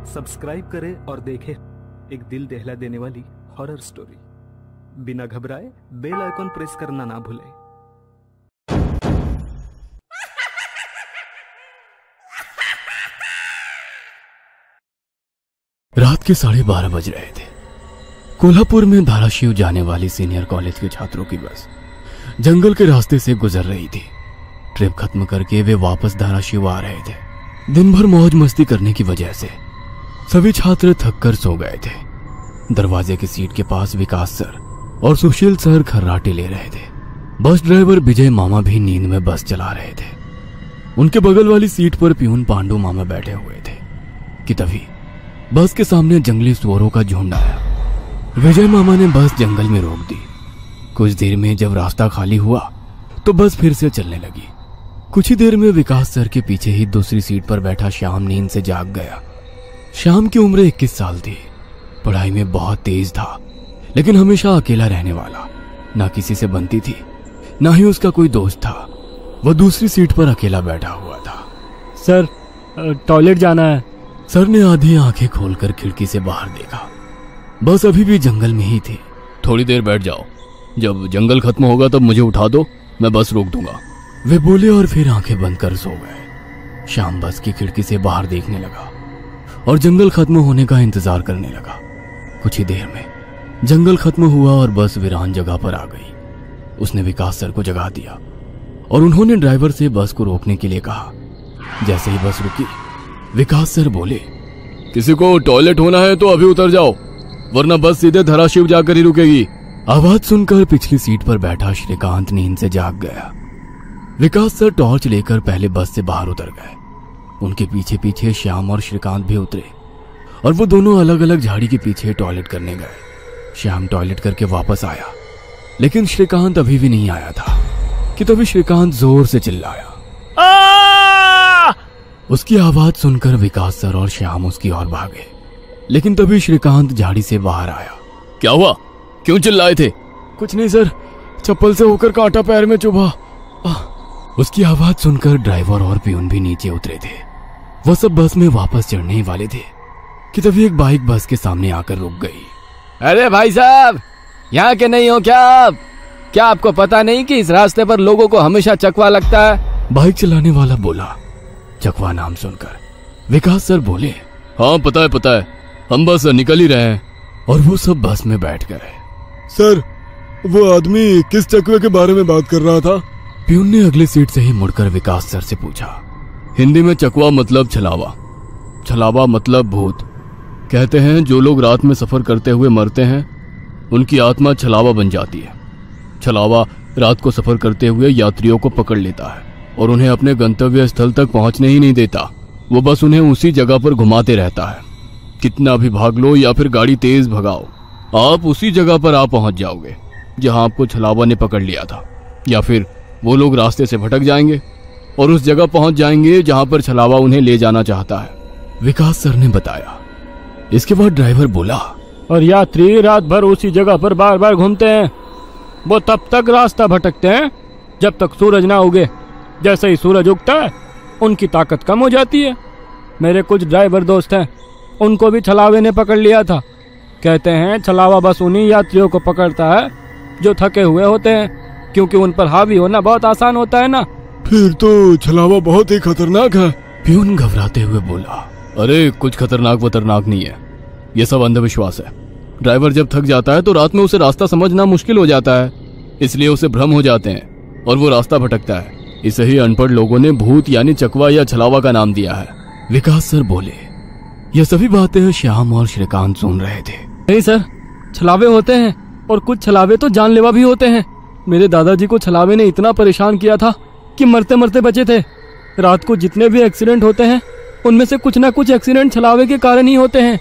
Subscribe करें और देखें एक दिल दहला देने वाली हॉरर स्टोरी। बिना घबराए बेल आइकॉन प्रेस करना ना भूलें। रात के 12:30 बज रहे थे। कोल्हापुर में धाराशिव जाने वाली सीनियर कॉलेज के छात्रों की बस जंगल के रास्ते से गुजर रही थी। ट्रिप खत्म करके वे वापस धाराशिव आ रहे थे। दिन भर मौज मस्ती करने की वजह से सभी छात्र थक कर सो गए थे। दरवाजे की सीट के पास विकास सर और सुशील सर खर्राटे ले रहे थे। बस ड्राइवर विजय मामा भी नींद में बस चला रहे थे। उनके बगल वाली सीट पर प्यून पांडु मामा बैठे हुए थे कि तभी बस के सामने जंगली सुअरों का झुंड आया। विजय मामा ने बस जंगल में रोक दी। कुछ देर में जब रास्ता खाली हुआ तो बस फिर से चलने लगी। कुछ ही देर में विकास सर के पीछे ही दूसरी सीट पर बैठा श्याम नींद से जाग गया। श्याम की उम्र 21 साल थी। पढ़ाई में बहुत तेज था, लेकिन हमेशा अकेला रहने वाला। ना किसी से बनती थी, ना ही उसका कोई दोस्त था। वह दूसरी सीट पर अकेला बैठा हुआ था। सर, टॉयलेट जाना है। सर ने आधी आंखें खोलकर खिड़की से बाहर देखा। बस अभी भी जंगल में ही थी। थोड़ी देर बैठ जाओ, जब जंगल खत्म होगा तब मुझे उठा दो, मैं बस रोक दूंगा। वे बोले और फिर आंखें बंद कर सो गए। श्याम बस की खिड़की से बाहर देखने लगा और जंगल खत्म होने का इंतजार करने लगा। कुछ ही देर में जंगल खत्म हुआ और बस वीरान जगह पर आ गई। उसने विकास सर को जगा दिया और उन्होंने ड्राइवर से बस को रोकने के लिए कहा। जैसे ही बस रुकी, विकास सर बोले, किसी को टॉयलेट होना है तो अभी उतर जाओ, वरना बस सीधे धाराशिव जाकर ही रुकेगी। आवाज सुनकर पिछली सीट पर बैठा श्रीकांत नींद से जाग गया। विकास सर टॉर्च लेकर पहले बस से बाहर उतर गए। उनके पीछे पीछे श्याम और श्रीकांत भी उतरे और वो दोनों अलग अलग झाड़ी के पीछे टॉयलेट करने गए। श्याम टॉयलेट करके वापस आया, लेकिन श्रीकांत अभी भी नहीं आया था कि तभी श्रीकांत जोर से चिल्लाया। उसकी आवाज सुनकर विकास सर और श्याम उसकी ओर भागे, लेकिन तभी श्रीकांत झाड़ी से बाहर आया। क्या हुआ, क्यों चिल्लाए थे? कुछ नहीं सर, चप्पल से होकर कांटा पैर में चुभा। उसकी आवाज सुनकर ड्राइवर और प्यून भी नीचे उतरे थे। वो सब बस में वापस चढ़ने ही वाले थे कि तभी एक बाइक बस के सामने आकर रुक गई। अरे भाई साहब, यहाँ के नहीं हो क्या आप? क्या आपको पता नहीं कि इस रास्ते पर लोगों को हमेशा चकवा लगता है? बाइक चलाने वाला बोला। चकवा नाम सुनकर विकास सर बोले, हाँ पता है, हम बस निकल ही रहे हैं। और वो सब बस में बैठ गए। सर, वो आदमी किस चकवे के बारे में बात कर रहा था? प्यून ने अगली सीट से ही मुड़कर विकास सर से पूछा। हिंदी में चकवा मतलब छलावा, छलावा मतलब भूत। कहते हैं जो लोग रात में सफर करते हुए मरते हैं, उनकी आत्मा छलावा बन जाती है। छलावा रात को सफर करते हुए यात्रियों को पकड़ लेता है और उन्हें अपने गंतव्य स्थल तक पहुंचने ही नहीं देता। वो बस उन्हें उसी जगह पर घुमाते रहता है। कितना भी भाग लो या फिर गाड़ी तेज भगाओ, आप उसी जगह पर आप पहुंच जाओगे जहां आपको छलावा ने पकड़ लिया था। या फिर वो लोग रास्ते से भटक जाएंगे और उस जगह पहुंच जाएंगे जहां पर छलावा उन्हें ले जाना चाहता है, विकास सर ने बताया। इसके बाद ड्राइवर बोला, और यात्री रात भर उसी जगह पर बार बार घूमते हैं। वो तब तक रास्ता भटकते हैं जब तक सूरज ना उगे। जैसे ही सूरज उगता है, उनकी ताकत कम हो जाती है। मेरे कुछ ड्राइवर दोस्त हैं, उनको भी छलावे ने पकड़ लिया था। कहते हैं छलावा बस उन्हीं यात्रियों को पकड़ता है जो थके हुए होते हैं, क्योंकि उन पर हावी होना बहुत आसान होता है ना। फिर तो छलावा बहुत ही खतरनाक है। प्यून घबराते हुए बोला, अरे कुछ खतरनाक वतरनाक नहीं है, ये सब अंधविश्वास है। ड्राइवर जब थक जाता है तो रात में उसे रास्ता समझना मुश्किल हो जाता है, इसलिए उसे भ्रम हो जाते हैं और वो रास्ता भटकता है। इसे ही अनपढ़ लोगों ने भूत यानी चकवा या छलावा का नाम दिया है, विकास सर बोले। यह सभी बातें श्याम और श्रीकांत सुन रहे थे। नहीं सर, छलावे होते हैं और कुछ छलावे तो जानलेवा भी होते हैं। मेरे दादाजी को छलावे ने इतना परेशान किया था कि मरते मरते बचे थे। रात को जितने भी एक्सीडेंट होते हैं, उनमें से कुछ ना कुछ एक्सीडेंट छलावे के कारण ही होते हैं।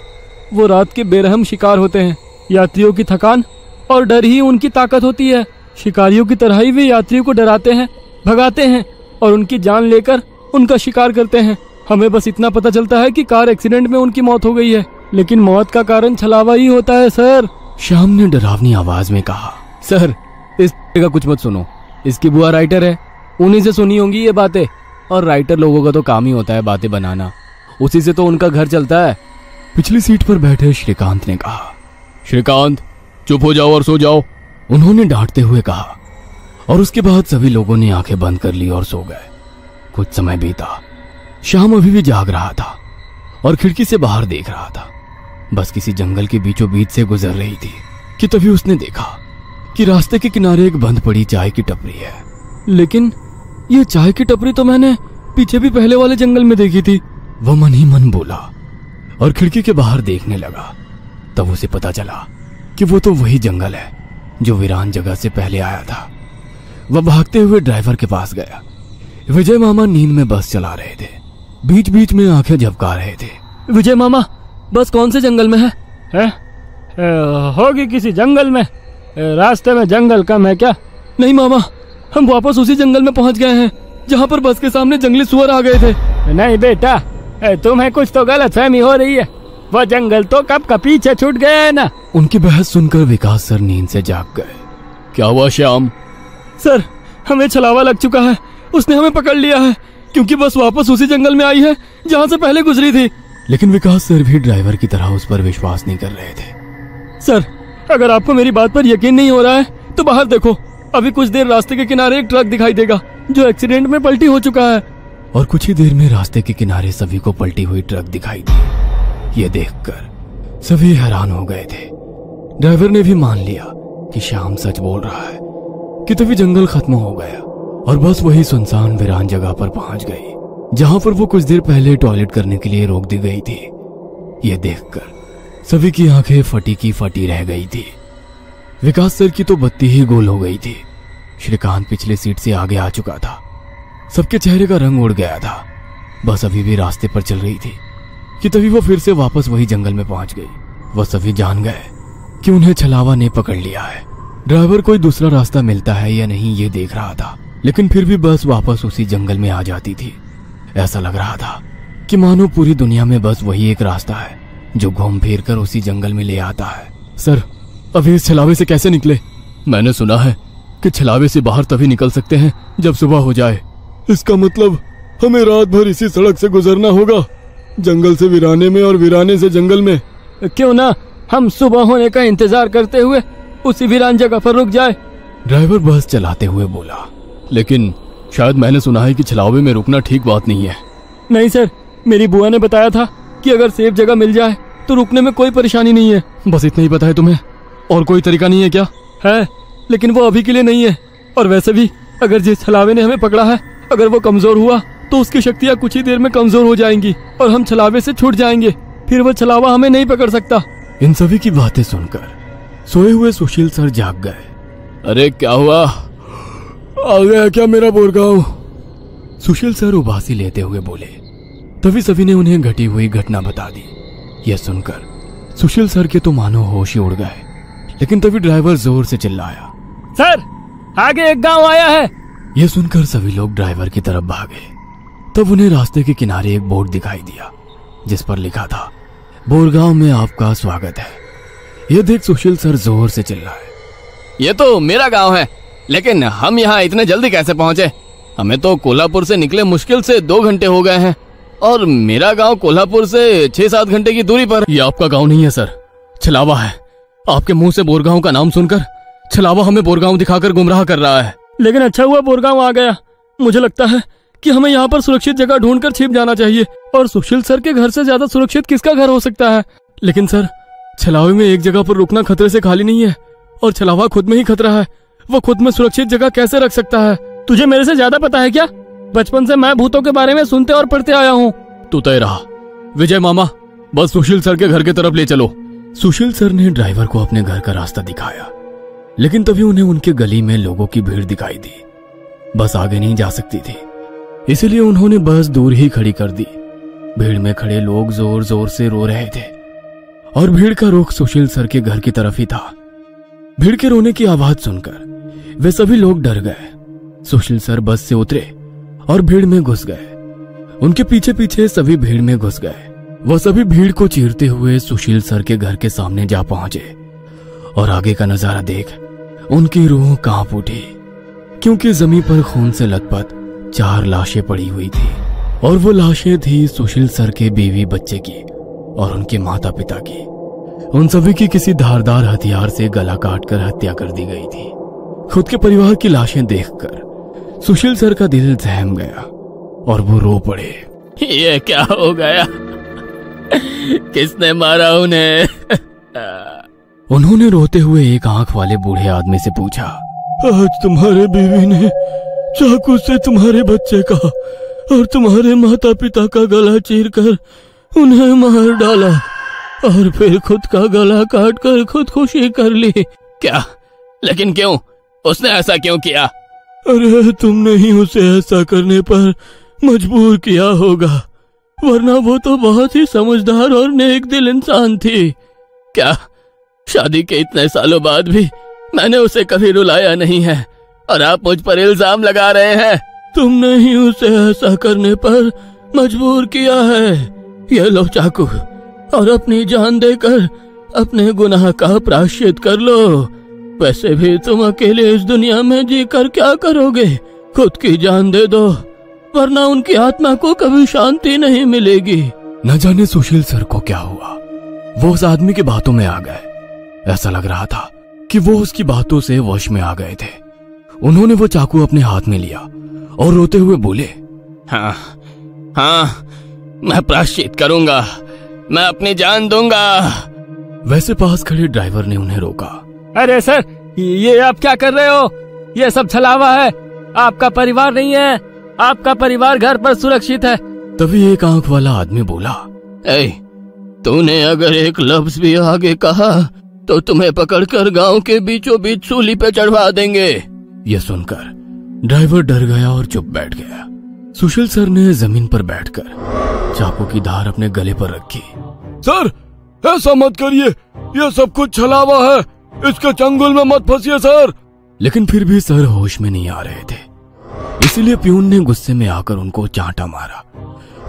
वो रात के बेरहम शिकार होते हैं। यात्रियों की थकान और डर ही उनकी ताकत होती है। शिकारियों की तरह ही वे यात्रियों को डराते हैं, भगाते हैं और उनकी जान लेकर उनका शिकार करते हैं। हमें बस इतना पता चलता है कि कार एक्सीडेंट में उनकी मौत हो गई है, लेकिन मौत का कारण छलावा ही होता है सर। श्याम ने डरावनी आवाज में कहा। सर, इस का कुछ मत सुनो, इसकी बुआ राइटर है, उन्हीं से सुनी होंगी ये बातें। और राइटर लोगों का तो काम ही होता है बातें बनाना, उसी से तो उनका घर चलता है। पिछली सीट पर बैठे श्रीकांत ने कहा, श्रीकांत चुप हो जाओ और सो जाओ। उन्होंने डांटते हुए कहा और उसके बाद सभी लोगों ने आंखें बंद कर ली और सो गए। कुछ समय बीता। श्याम अभी भी जाग रहा था और खिड़की से बाहर देख रहा था। बस किसी जंगल के बीचों बीच से गुजर रही थी कि तभी उसने देखा कि रास्ते के किनारे एक बंद पड़ी चाय की टपरी है। लेकिन ये चाय की टपरी तो मैंने पीछे भी पहले वाले जंगल में देखी थी। वह मन ही मन बोला और खिड़की के बाहर देखने लगा। तब उसे पता चला कि वो तो वही जंगल है जो वीरान जगह से पहले आया था। वह भागते हुए ड्राइवर के पास गया। विजय मामा नींद में बस चला रहे थे। बीच बीच में आंखें झपका रहे थे। विजय मामा, बस कौन से जंगल में है? होगी किसी जंगल में। रास्ते में जंगल कम है क्या? नहीं मामा, हम वापस उसी जंगल में पहुंच गए हैं जहां पर बस के सामने जंगली सुअर आ गए थे। नहीं बेटा, तुम्हें कुछ तो गलतफहमी हो रही है। वह जंगल तो कब का पीछे छूट गया है ना। उनकी बहस सुनकर विकास सर नींद से जाग गए। क्या हुआ श्याम? सर, हमें छलावा लग चुका है। उसने हमें पकड़ लिया है क्योंकि बस वापस उसी जंगल में आई है जहां से पहले गुजरी थी। लेकिन विकास सर भी ड्राइवर की तरह उस पर विश्वास नहीं कर रहे थे। सर, अगर आपको मेरी बात पर यकीन नहीं हो रहा है तो बाहर देखो। अभी कुछ देर रास्ते के किनारे एक ट्रक दिखाई देगा जो एक्सीडेंट में पलटी हो चुका है। और कुछ ही देर में रास्ते के किनारे सभी को पलटी हुई ट्रक दिखाई दी। ये देखकर सभी हैरान हो गए थे। ड्राइवर ने भी मान लिया कि श्याम सच बोल रहा है कि तभी जंगल खत्म हो गया और बस वही सुनसान वीरान जगह पर पहुंच गई जहां पर वो कुछ देर पहले टॉयलेट करने के लिए रोक दी गई थी। ये देखकर सभी की आंखें फटी की फटी रह गई थी। विकास सर की तो बत्ती ही गोल हो गई थी। श्रीकांत पिछले सीट से आगे आ चुका था। सबके चेहरे का रंग उड़ गया था। बस अभी भी रास्ते पर चल रही थी कि तभी वो फिर से वापस वही जंगल में पहुंच गई। वह सभी जान गए कि उन्हें छलावा ने पकड़ लिया है। ड्राइवर कोई दूसरा रास्ता मिलता है या नहीं ये देख रहा था, लेकिन फिर भी बस वापस उसी जंगल में आ जाती थी। ऐसा लग रहा था कि मानो पूरी दुनिया में बस वही एक रास्ता है जो घूम फिर कर उसी जंगल में ले आता है। सर, अभी इस छलावे से कैसे निकले? मैंने सुना है कि छलावे से बाहर तभी निकल सकते हैं जब सुबह हो जाए। इसका मतलब हमें रात भर इसी सड़क से गुजरना होगा, जंगल से वीराने में और वीराने से जंगल में। क्यों ना हम सुबह होने का इंतजार करते हुए उसी वीरान जगह पर रुक जाए। ड्राइवर बस चलाते हुए बोला। लेकिन शायद मैंने सुना है कि छलावे में रुकना ठीक बात नहीं है। नहीं सर, मेरी बुआ ने बताया था कि अगर सेफ जगह मिल जाए तो रुकने में कोई परेशानी नहीं है। बस इतना ही पता है तुम्हें? और कोई तरीका नहीं है क्या? है, लेकिन वो अभी के लिए नहीं है। और वैसे भी अगर जिस छलावे ने हमें पकड़ा है, अगर वो कमजोर हुआ तो उसकी शक्तियाँ कुछ ही देर में कमजोर हो जाएंगी और हम छलावे से छूट जाएंगे। फिर वो छलावा हमें नहीं पकड़ सकता। इन सभी की बातें सुनकर सोए हुए सुशील सर जाग गए। अरे क्या हुआ? आ गया क्या मेरा बोरगांव? सुशील सर उबासी लेते हुए बोले। तभी सभी ने उन्हें घटी हुई घटना बता दी। यह सुनकर सुशील सर के तो मानो होश ही उड़ गए। लेकिन तभी ड्राइवर जोर से चिल्लाया, सर, आगे एक गांव आया है। यह सुनकर सभी लोग ड्राइवर की तरफ भागे। तब उन्हें रास्ते के किनारे एक बोर्ड दिखाई दिया जिस पर लिखा था, बोरगांव में आपका स्वागत है। यह देख सुशील सर जोर से चिल्लाए, ये तो मेरा गांव है, लेकिन हम यहाँ इतने जल्दी कैसे पहुँचे? हमें तो कोल्हापुर से निकले मुश्किल से 2 घंटे हो गए हैं और मेरा गांव कोल्हापुर से 6-7 घंटे की दूरी पर। ये आपका गांव नहीं है सर, छलावा है। आपके मुंह से बोरगांव का नाम सुनकर छलावा हमें बोरगांव दिखाकर गुमराह कर रहा है। लेकिन अच्छा हुआ बोरगांव आ गया। मुझे लगता है कि हमें यहाँ पर सुरक्षित जगह ढूंढकर छिप जाना चाहिए। और सुशील सर के घर से ज्यादा सुरक्षित किसका घर हो सकता है? लेकिन सर, छलावे में एक जगह पर रुकना खतरे से खाली नहीं है और छलावा खुद में ही खतरा है। वो खुद में सुरक्षित जगह कैसे रख सकता है? तुझे मेरे से ज्यादा पता है क्या? बचपन से मैं भूतों के बारे में सुनते और पढ़ते आया हूँ। तू तय रहा। विजय मामा, बस सुशील सर के घर की तरफ ले चलो। सुशील सर ने ड्राइवर को अपने घर का रास्ता दिखाया। लेकिन तभी उन्हें उनके गली में लोगों की भीड़ दिखाई दी। बस आगे नहीं जा सकती थी, इसीलिए उन्होंने बस दूर ही खड़ी कर दी। भीड़ में खड़े लोग जोर जोर से रो रहे थे और भीड़ का रुख सुशील सर के घर की तरफ ही था। भीड़ के रोने की आवाज सुनकर वे सभी लोग डर गए। सुशील सर बस से उतरे और भीड़ में घुस गए। उनके पीछे पीछे सभी भीड़ में घुस गए। वह सभी भीड़ को चीरते हुए सुशील सर के घर के सामने जा पहुंचे और आगे का नजारा देख उनकी रूह कांप उठी, क्योंकि जमीन पर खून से लथपथ 4 लाशें पड़ी हुई थी और वो लाशें थी सुशील सर के बीवी बच्चे की और उनके माता पिता की, उन सभी की किसी धारदार हथियार से गला काटकर हत्या कर दी गई थी। खुद के परिवार की लाशें देखकर सुशील सर का दिल सहम गया और वो रो पड़े। ये क्या हो गया? किसने मारा उन्हें? उन्होंने रोते हुए एक आंख वाले बूढ़े आदमी से पूछा, आज तुम्हारे बीवी ने चाकू से तुम्हारे बच्चे का और तुम्हारे माता पिता का गला चीरकर उन्हें मार डाला और फिर खुद का गला काट कर खुदकुशी कर ली। क्या? लेकिन क्यों? उसने ऐसा क्यों किया? अरे तुमने ही उसे ऐसा करने पर मजबूर किया होगा, वरना वो तो बहुत ही समझदार और नेक दिल इंसान थी। क्या शादी के इतने सालों बाद भी मैंने उसे कभी रुलाया नहीं है और आप मुझ पर इल्जाम लगा रहे हैं? तुमने ही उसे ऐसा करने पर मजबूर किया है। ये लो चाकू और अपनी जान देकर अपने गुनाह का प्रायश्चित कर लो। वैसे भी तुम अकेले इस दुनिया में जीकर क्या करोगे? खुद की जान दे दो, वरना उनकी आत्मा को कभी शांति नहीं मिलेगी। न जाने सुशील सर को क्या हुआ, वो उस आदमी की बातों में आ गए। ऐसा लग रहा था कि वो उसकी बातों से वश में आ गए थे। उन्होंने वो चाकू अपने हाथ में लिया और रोते हुए बोले, हाँ हाँ, मैं प्रायश्चित करूंगा, मैं अपनी जान दूंगा। वैसे पास खड़े ड्राइवर ने उन्हें रोका। अरे सर, ये आप क्या कर रहे हो? ये सब छलावा है, आपका परिवार नहीं है। आपका परिवार घर पर सुरक्षित है। तभी एक आंख वाला आदमी बोला, तूने अगर एक लफ्ज भी आगे कहा तो तुम्हें पकड़कर गांव के बीचों बीच सूली पे चढ़वा देंगे। यह सुनकर ड्राइवर डर गया और चुप बैठ गया। सुशील सर ने जमीन पर बैठकर चाकू की धार अपने गले पर रखी। सर, ऐसा मत करिए, यह सब कुछ छलावा है, इसके चंगुल में मत फंसिए सर। लेकिन फिर भी सर होश में नहीं आ रहे थे, इसीलिए प्यून ने गुस्से में आकर उनको चांटा मारा।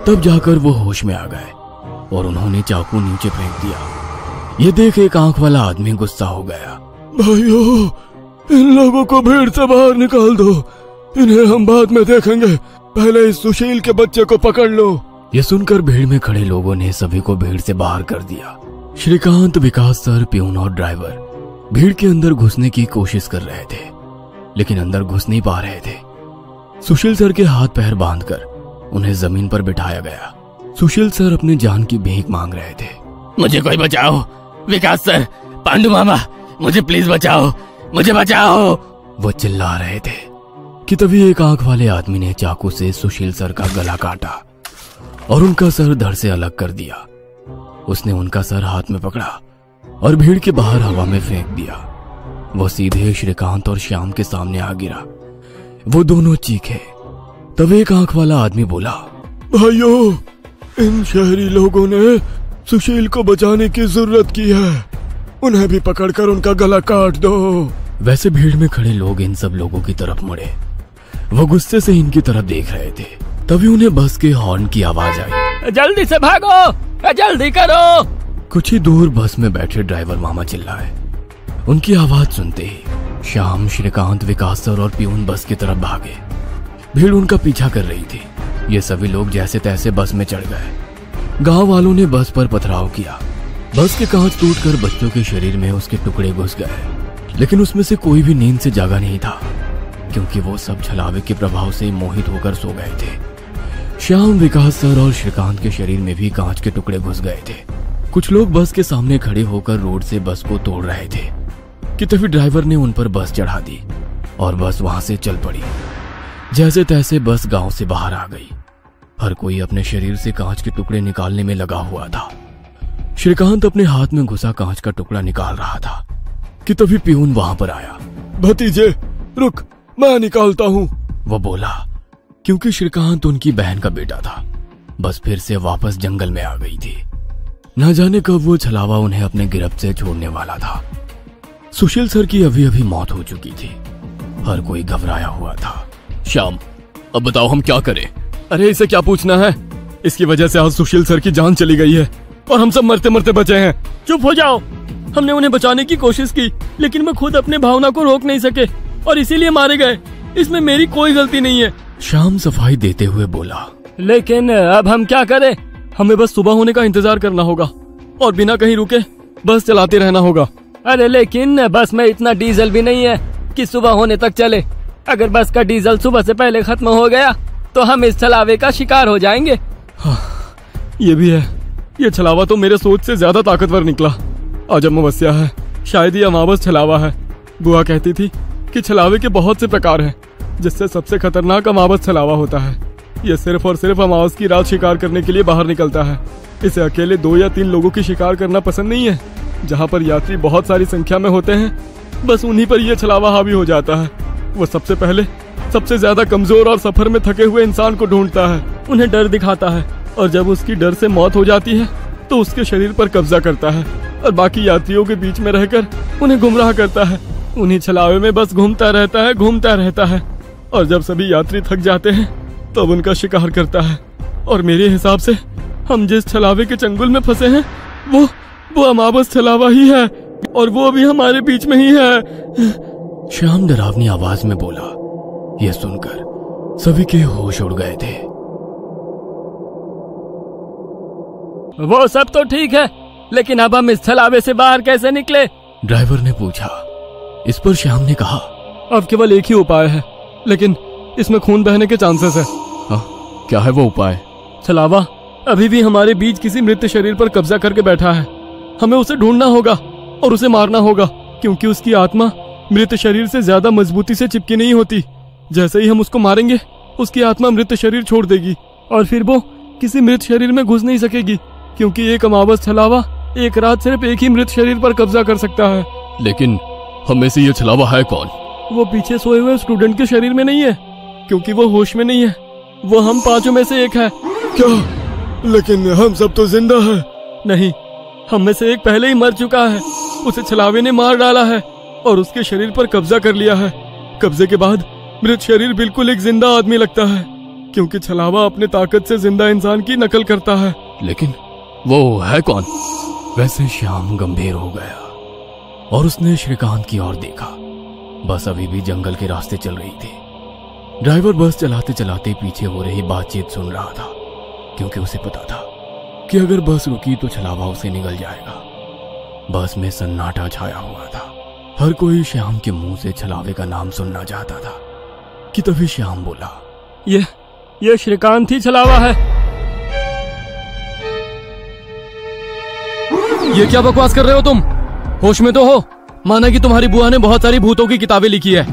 तब जाकर वो होश में आ गए और उन्होंने चाकू नीचे फेंक दिया। ये देख एक आंख वाला आदमी गुस्सा हो गया। भाइयों, इन लोगों को भीड़ से बाहर निकाल दो, इन्हें हम बाद में देखेंगे, पहले इस सुशील के बच्चे को पकड़ लो। ये सुनकर भीड़ में खड़े लोगों ने सभी को भीड़ से बाहर कर दिया। श्रीकांत, विकास सर, प्यून और ड्राइवर भीड़ के अंदर घुसने की कोशिश कर रहे थे, लेकिन अंदर घुस नहीं पा रहे थे। सुशील सर के हाथ पैर बांधकर उन्हें जमीन पर बिठाया गया। सुशील सर अपनी जान की भीख मांग रहे थे। मुझे कोई बचाओ, विकास सर, पांडु मामा, मुझे प्लीज बचाओ, मुझे बचाओ, वो चिल्ला रहे थे कि तभी एक आंख वाले आदमी ने चाकू से सुशील सर का गला काटा और उनका सर धड़ से अलग कर दिया। उसने उनका सर हाथ में पकड़ा और भीड़ के बाहर हवा में फेंक दिया। वो सीधे श्रीकांत और श्याम के सामने आ गिरा। वो दोनों चीखे। तब एक आंख वाला आदमी बोला, भाइयों, इन शहरी लोगों ने सुशील को बचाने की जरूरत की है, उन्हें भी पकड़कर उनका गला काट दो। वैसे भीड़ में खड़े लोग इन सब लोगों की तरफ मुड़े। वो गुस्से से इनकी तरफ देख रहे थे। तभी उन्हें बस के हॉर्न की आवाज आई। जल्दी से भागो, जल्दी करो। कुछ ही दूर बस में बैठे ड्राइवर मामा चिल्लाए। उनकी आवाज सुनते ही श्याम, श्रीकांत, विकास सर और प्यून बस की तरफ भागे। भीड़ उनका पीछा कर रही थी। ये सभी लोग जैसे तैसे बस में चढ़ गए। गांव वालों ने बस पर पथराव किया। बस के कांच टूटकर बच्चों के शरीर में उसके टुकड़े घुस गए, लेकिन उसमें से कोई भी नींद से जागा नहीं था, क्योंकि वो सब छलावे के प्रभाव से मोहित होकर सो गए थे। श्याम, विकास सर और श्रीकांत के शरीर में भी कांच के टुकड़े घुस गए थे। कुछ लोग बस के सामने खड़े होकर रोड से बस को तोड़ रहे थे कि तभी ड्राइवर ने उन पर बस चढ़ा दी और बस वहां से चल पड़ी। जैसे तैसे बस गांव से बाहर आ गई। हर कोई अपने शरीर से कांच के टुकड़े निकालने में लगा हुआ था। श्रीकांत अपने हाथ में घुसा कांच का टुकड़ा निकाल रहा था कि तभी प्यून वहां पर आया। भतीजे रुक, मैं निकालता हूँ, वो बोला, क्योंकि श्रीकांत उनकी बहन का बेटा था। बस फिर से वापस जंगल में आ गई थी। न जाने कब वो छलावा उन्हें अपने गिरफ्त से छोड़ने वाला था। सुशील सर की अभी अभी मौत हो चुकी थी। हर कोई घबराया हुआ था। श्याम, अब बताओ हम क्या करें? अरे इसे क्या पूछना है, इसकी वजह से आज सुशील सर की जान चली गई है और हम सब मरते मरते बचे हैं। चुप हो जाओ। हमने उन्हें बचाने की कोशिश की, लेकिन वो खुद अपने भावना को रोक नहीं सके और इसीलिए मारे गए। इसमें मेरी कोई गलती नहीं है। श्याम सफाई देते हुए बोला, लेकिन अब हम क्या करें? हमें बस सुबह होने का इंतजार करना होगा और बिना कहीं रुके बस चलाते रहना होगा। अरे लेकिन बस में इतना डीजल भी नहीं है कि सुबह होने तक चले। अगर बस का डीजल सुबह से पहले खत्म हो गया तो हम इस छलावे का शिकार हो जाएंगे। हाँ, ये भी है। ये छलावा तो मेरे सोच से ज्यादा ताकतवर निकला। आज अमावस्या है, शायद ये अमावस छलावा है। बुआ कहती थी कि छलावे के बहुत से प्रकार हैं, जिससे सबसे खतरनाक अमावस छलावा होता है। ये सिर्फ और सिर्फ अमावस की रात शिकार करने के लिए बाहर निकलता है। इसे अकेले 2 या 3 लोगों की शिकार करना पसंद नहीं है। जहाँ पर यात्री बहुत सारी संख्या में होते हैं, बस उन्हीं पर यह छलावा हावी हो जाता है। वो सबसे पहले सबसे ज्यादा कमजोर और सफर में थके हुए इंसान को ढूंढता है, उन्हें डर दिखाता है, और जब उसकी डर से मौत हो जाती है तो उसके शरीर पर कब्जा करता है और बाकी यात्रियों के बीच में रहकर उन्हें गुमराह करता है। उन्हीं छलावे में बस घूमता रहता है और जब सभी यात्री थक जाते हैं तब उनका शिकार करता है। और मेरे हिसाब से हम जिस छलावे के चंगुल में फंसे हैं वो अमावस छलावा ही है, और वो भी हमारे बीच में ही है। श्याम डरावनी आवाज में बोला। यह सुनकर सभी के होश उड़ गए थे। वो सब तो ठीक है, लेकिन अब हम इस छलावे से बाहर कैसे निकले? ड्राइवर ने पूछा। इस पर श्याम ने कहा, अब केवल एक ही उपाय है, लेकिन इसमें खून बहने के चांसेस है। हाँ, क्या है वो उपाय? छलावा अभी भी हमारे बीच किसी मृत शरीर पर कब्जा करके बैठा है। हमें उसे ढूंढना होगा और उसे मारना होगा, क्योंकि उसकी आत्मा मृत शरीर से ज्यादा मजबूती से चिपकी नहीं होती। जैसे ही हम उसको मारेंगे, उसकी आत्मा मृत शरीर छोड़ देगी और फिर वो किसी मृत शरीर में घुस नहीं सकेगी, क्योंकि एक अमावस छलावा एक रात सिर्फ एक ही मृत शरीर पर कब्जा कर सकता है। लेकिन हम में से ये छलावा है कौन? वो पीछे सोए हुए स्टूडेंट के शरीर में नहीं है, क्योंकि वो होश में नहीं है। वो हम 5 में से एक है। क्या? लेकिन हम सब तो जिंदा हैं। नहीं, हम में से एक पहले ही मर चुका है। उसे छलावे ने मार डाला है और उसके शरीर पर कब्जा कर लिया है। कब्जे के बाद मृत शरीर बिल्कुल एक जिंदा आदमी लगता है, क्योंकि छलावा अपने ताकत से जिंदा इंसान की नकल करता है। लेकिन वो है कौन? वैसे श्याम गंभीर हो गया और उसने श्रीकांत की ओर देखा। बस अभी भी जंगल के रास्ते चल रही थी। ड्राइवर बस चलाते चलाते पीछे हो रही बातचीत सुन रहा था, क्योंकि उसे पता था कि अगर बस रुकी तो छलावा उसे निगल जाएगा। बस में सन्नाटा छाया हुआ था। हर कोई श्याम के मुंह से छलावे का नाम सुनना चाहता था कि तभी श्याम बोला, ये श्रीकांत ही छलावा है। ये क्या बकवास कर रहे हो तुम? होश में तो हो? माना कि तुम्हारी बुआ ने बहुत सारी भूतों की किताबें लिखी है,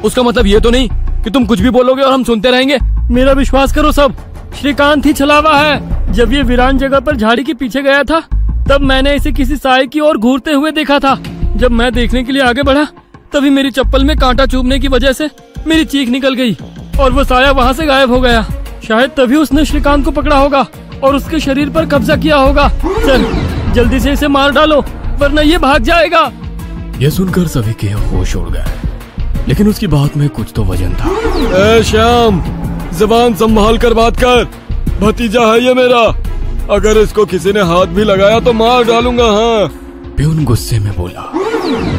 उसका मतलब ये तो नहीं कि तुम कुछ भी बोलोगे और हम सुनते रहेंगे। मेरा विश्वास करो, सब श्रीकांत ही छलावा है। जब ये वीरान जगह पर झाड़ी के पीछे गया था, तब मैंने इसे किसी साए की ओर घूरते हुए देखा था। जब मैं देखने के लिए आगे बढ़ा, तभी मेरी चप्पल में कांटा चुभने की वजह से मेरी चीख निकल गई और वो साया वहाँ से गायब हो गया। शायद तभी उसने श्रीकांत को पकड़ा होगा और उसके शरीर पर कब्जा किया होगा। चल, जल्दी से इसे मार डालो, वरना ये भाग जाएगा। यह सुनकर सभी के होश उड़ गए, लेकिन उसकी बात में कुछ तो वजन था। ए श्याम, जबान संभाल कर बात कर। भतीजा है ये मेरा, अगर इसको किसी ने हाथ भी लगाया तो मार डालूंगा। हाँ। प्यून गुस्से में बोला,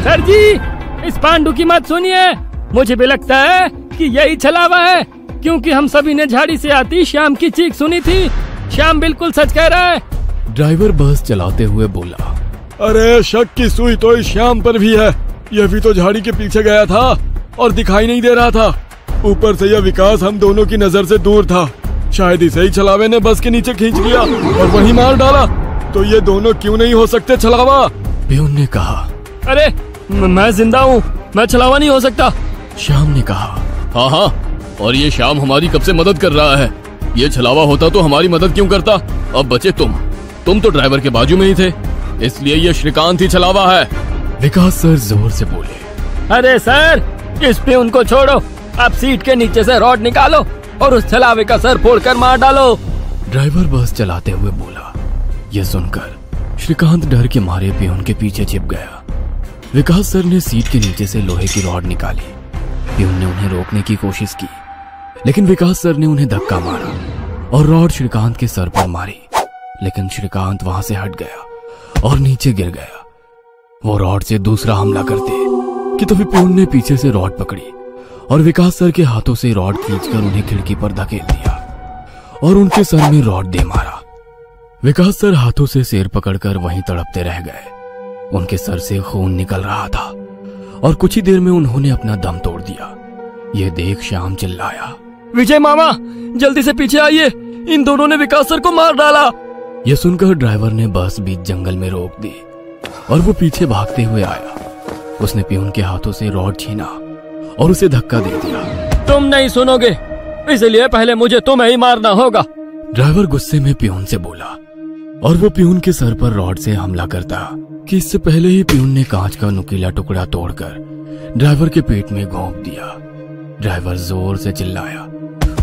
सर जी, इस पांडु की मत सुनिए। मुझे भी लगता है कि यही छलावा है, क्योंकि हम सभी ने झाड़ी से आती श्याम की चीख सुनी थी। श्याम बिल्कुल सच कह रहा है। ड्राइवर बस चलाते हुए बोला, अरे शक की सुई तो इस श्याम पर भी है। यह भी तो झाड़ी के पीछे गया था और दिखाई नहीं दे रहा था। ऊपर से यह विकास हम दोनों की नजर से दूर था। शायद इसे ही छलावे ने बस के नीचे खींच लिया और वहीं मार डाला। तो ये दोनों क्यों नहीं हो सकते छलावा? प्यून ने कहा। अरे मैं जिंदा हूँ, मैं छलावा नहीं हो सकता। श्याम ने कहा, हाँ हाँ, और ये श्याम हमारी कब से मदद कर रहा है। ये छलावा होता तो हमारी मदद क्यों करता? अब बचे तुम तो ड्राइवर के बाजू में ही थे, इसलिए ये श्रीकांत ही छलावा है। विकास सर जोर से बोले, अरे सर, इस पे उनको छोड़ो। आप सीट के नीचे से रॉड निकालो और उस छलावे का सर फोड़कर मार डालो। ड्राइवर बस चलाते हुए बोला। यह सुनकर श्रीकांत डर के मारे प्यून के पीछे छिप गया। विकास सर ने सीट के नीचे से लोहे की रॉड निकाली। प्यून ने उन्हें रोकने की कोशिश की, लेकिन विकास सर ने उन्हें धक्का मारा और रॉड श्रीकांत के सर पर मारी। लेकिन श्रीकांत वहां से हट गया और नीचे गिर गया। वो रॉड से दूसरा हमला करते कि तभी प्यून ने पीछे से रॉड पकड़ी और विकास सर के हाथों से रॉड खींचकर उन्हें खिड़की पर धकेल दिया और उनके सर में रॉड दे मारा। विकास सर हाथों से सिर पकड़कर वहीं तड़पते रह गए। उनके सर से खून निकल रहा था और कुछ ही देर में उन्होंने अपना दम तोड़ दिया। यह देख श्याम चिल्लाया, विजय मामा, जल्दी से पीछे आइए, इन दोनों ने विकास सर को मार डाला। यह सुनकर ड्राइवर ने बस बीच जंगल में रोक दी और वो पीछे भागते हुए आया। उसने पियून के हाथों से रॉड छीना और उसे धक्का दे दिया। तुम नहीं सुनोगे, इसलिए पहले मुझे तुम्हें ही मारना होगा। ड्राइवर गुस्से में पियून से बोला और वो पियून के सर पर रॉड से हमला करता कि इससे पहले ही पियून ने कांच का नुकीला टुकड़ा तोड़कर ड्राइवर के पेट में घोंप दिया। ड्राइवर जोर से चिल्लाया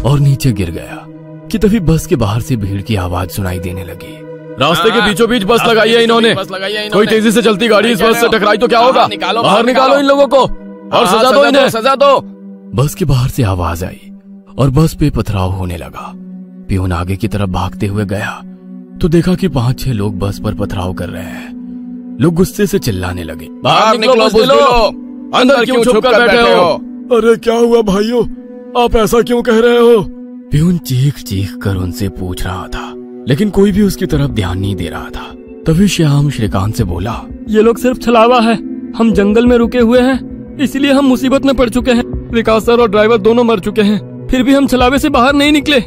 और नीचे गिर गया कि तभी बस के बाहर से भीड़ की आवाज सुनाई देने लगी। रास्ते के बीचों बीच बस लगाई है इन्होंने। कोई तेजी से चलती गाड़ी इस बस से टकराई तो क्या होगा? बाहर निकालो इन लोगों को और सजा दो इन्हें, सजा दो। बस के बाहर से आवाज आई और बस पे पथराव होने लगा। पियून आगे की तरफ भागते हुए गया तो देखा कि 5-6 लोग बस पर पथराव कर रहे हैं। लोग गुस्से से चिल्लाने लगे, बाहर निकलो बुज़दिलो, अंदर क्यों छुप कर बैठे हो? अरे क्या हुआ भाइयों, आप ऐसा क्यों कह रहे हो? पियून चीख चीख कर उनसे पूछ रहा था, लेकिन कोई भी उसकी तरफ ध्यान नहीं दे रहा था। तभी श्याम श्रीकांत से बोला, ये लोग सिर्फ छलावा है, हम जंगल में रुके हुए हैं, इसलिए हम मुसीबत में पड़ चुके हैं। विकास सर और ड्राइवर दोनों मर चुके हैं, फिर भी हम छलावे से बाहर नहीं निकले।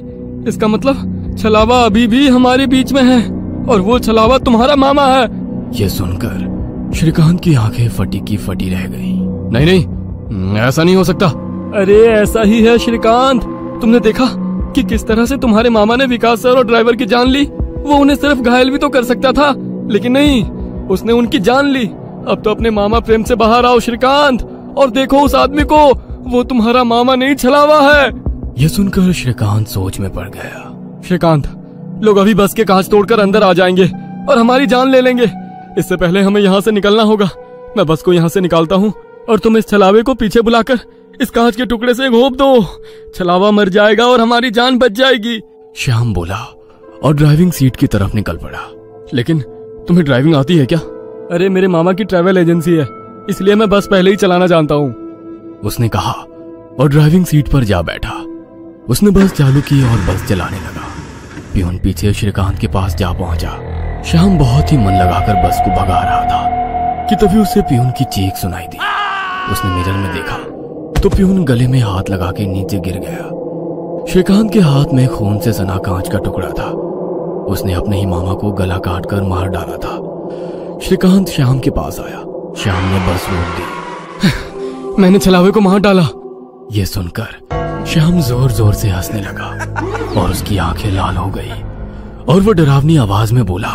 इसका मतलब छलावा अभी भी हमारे बीच में है और वो छलावा तुम्हारा मामा है। ये सुनकर श्रीकांत की आंखें फटी की फटी रह गईं। नहीं नहीं, ऐसा नहीं हो सकता। अरे ऐसा ही है श्रीकांत, तुमने देखा कि किस तरह से तुम्हारे मामा ने विकास सर और ड्राइवर की जान ली। वो उन्हें सिर्फ घायल भी तो कर सकता था, लेकिन नहीं, उसने उनकी जान ली। अब तो अपने मामा प्रेम से बाहर आओ श्रीकांत और देखो उस आदमी को, वो तुम्हारा मामा नहीं छलावा है। यह सुनकर श्रीकांत सोच में पड़ गया। श्रीकांत, लोग अभी बस के कांच तोड़कर अंदर आ जाएंगे और हमारी जान ले लेंगे। इससे पहले हमें यहाँ से निकलना होगा। मैं बस को यहाँ से निकालता हूँ और तुम इस छलावे को पीछे बुलाकर इस कांच के टुकड़े से घोंप दो। छलावा मर जाएगा और हमारी जान बच जाएगी। श्याम बोला और ड्राइविंग सीट की तरफ निकल पड़ा। लेकिन तुम्हें ड्राइविंग आती है क्या? अरे मेरे मामा की ट्रैवल एजेंसी है, इसलिए मैं बस पहले ही चलाना जानता हूँ, उसने कहा और ड्राइविंग सीट पर जा बैठा। उसने बस चालू की और बस चलाने लगा। पियून पीछे श्रीकांत के पास जा पहुंचा। श्याम बहुत ही मन लगाकर बस को भगा रहा था कि तभी उसे पियून की चीख सुनाई दी। उसने मिरर में देखा तो पियून गले में हाथ लगा के नीचे गिर गया। श्रीकांत के हाथ में खून से सना कांच का टुकड़ा था। उसने अपने ही मामा को गला काट कर मार डाला था। श्रीकांत श्याम के पास आया। श्याम ने बस रोक दी। मैंने छलावे को मार डाला। ये सुनकर श्याम जोर जोर से हंसने लगा और उसकी आंखें लाल हो गई और वो डरावनी आवाज में बोला,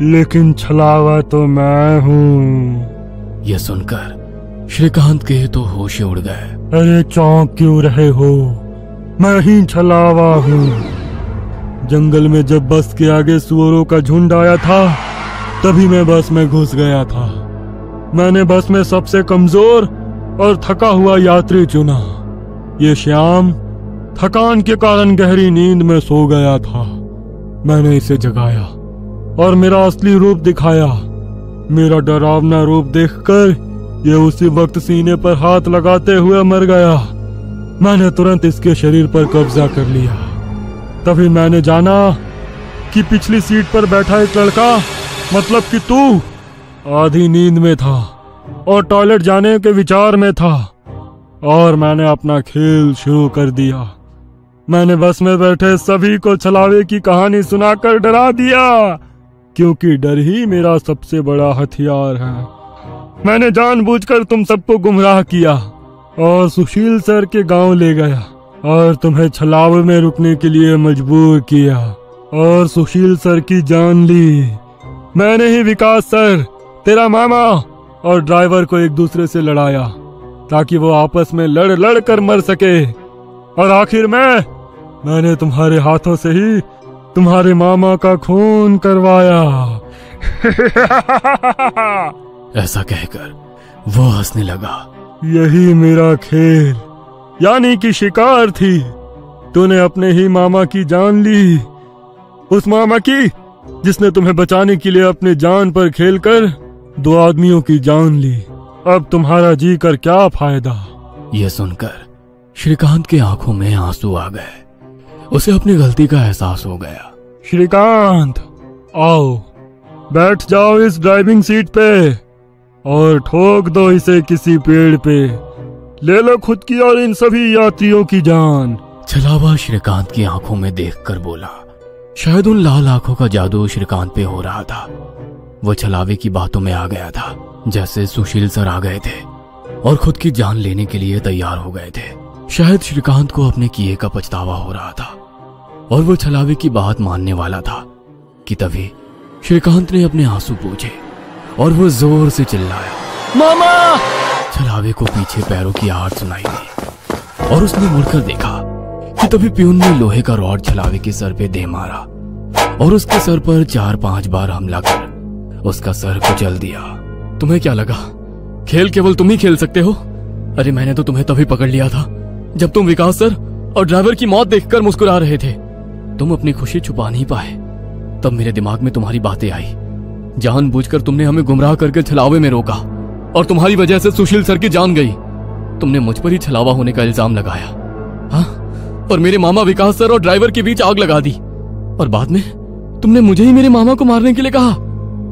लेकिन छलावा तो मैं हूँ। यह सुनकर श्रीकांत के तो होश उड़ गए। अरे चौंक क्यों रहे हो, मैं ही छलावा हूँ। जंगल में जब बस के आगे सुअरों का झुंड आया था, तभी मैं बस में घुस गया था। मैंने बस में सबसे कमजोर और थका हुआ यात्री चुना। ये श्याम थकान के कारण गहरी नींद में सो गया था। मैंने इसे जगाया और मेरा असली रूप दिखाया। मेरा डरावना रूप देखकर ये उसी वक्त सीने पर हाथ लगाते हुए मर गया। मैंने तुरंत इसके शरीर पर कब्जा कर लिया। तभी मैंने जाना कि पिछली सीट पर बैठा एक लड़का, मतलब कि तू, आधी नींद में था और टॉयलेट जाने के विचार में था, और मैंने अपना खेल शुरू कर दिया। मैंने बस में बैठे सभी को छलावे की कहानी सुनाकर डरा दिया, क्योंकि डर ही मेरा सबसे बड़ा हथियार है। मैंने जानबूझकर तुम सबको गुमराह किया और सुशील सर के गांव ले गया और तुम्हें छलावे में रुकने के लिए मजबूर किया और सुशील सर की जान ली। मैंने ही विकास सर, तेरा मामा और ड्राइवर को एक दूसरे से लड़ाया ताकि वो आपस में लड़ कर मर सके, और आखिर मैंने तुम्हारे हाथों से ही तुम्हारे मामा का खून करवाया। ऐसा कहकर वो हंसने लगा। यही मेरा खेल यानी कि शिकार थी। तूने अपने ही मामा की जान ली, उस मामा की जिसने तुम्हें बचाने के लिए अपने जान पर खेलकर 2 आदमियों की जान ली। अब तुम्हारा जी कर क्या फायदा। यह सुनकर श्रीकांत के आंखों में आंसू आ गए। उसे अपनी गलती का एहसास हो गया। श्रीकांत, आओ बैठ जाओ इस ड्राइविंग सीट पे और ठोक दो इसे किसी पेड़ पे। ले लो खुद की और इन सभी यात्रियों की जान। छलावा श्रीकांत की आंखों में देखकर बोला। शायद उन लाल आंखों का जादू श्रीकांत पे हो रहा था। वो छलावे की बातों में आ गया था, जैसे सुशील सर आ गए थे और खुद की जान लेने के लिए तैयार हो गए थे। शायद श्रीकांत को अपने किए का पछतावा हो रहा था और वो छलावे की बात मानने वाला था कि तभी श्रीकांत ने अपने आंसू पोंछे और वो जोर से चिल्लाया, मामा। छलावे को पीछे पैरों की आहट सुनाई दी और उसने मुड़कर देखा कि तभी प्यून ने लोहे का रॉड छलावे के सर पे दे मारा और उसके सर पर 4-5 बार हमला कर उसका सर कुचल दिया। तुम्हें क्या लगा खेल केवल तुम ही खेल सकते हो? अरे मैंने तो तुम्हें तभी पकड़ लिया था जब तुम विकास सर और ड्राइवर की मौत देखकर मुस्कुरा रहे थे। तुम अपनी खुशी छुपा नहीं पाए। तब मेरे दिमाग में तुम्हारी बातें आई। जानबूझकर तुमने हमें गुमराह करके छलावे में रोका और तुम्हारी वजह से सुशील सर की जान गई। तुमने मुझ पर ही छलावा होने का इल्जाम लगाया, हाँ, और मेरे मामा विकास सर और ड्राइवर के बीच आग लगा दी और बाद में तुमने मुझे ही मेरे मामा को मारने के लिए कहा।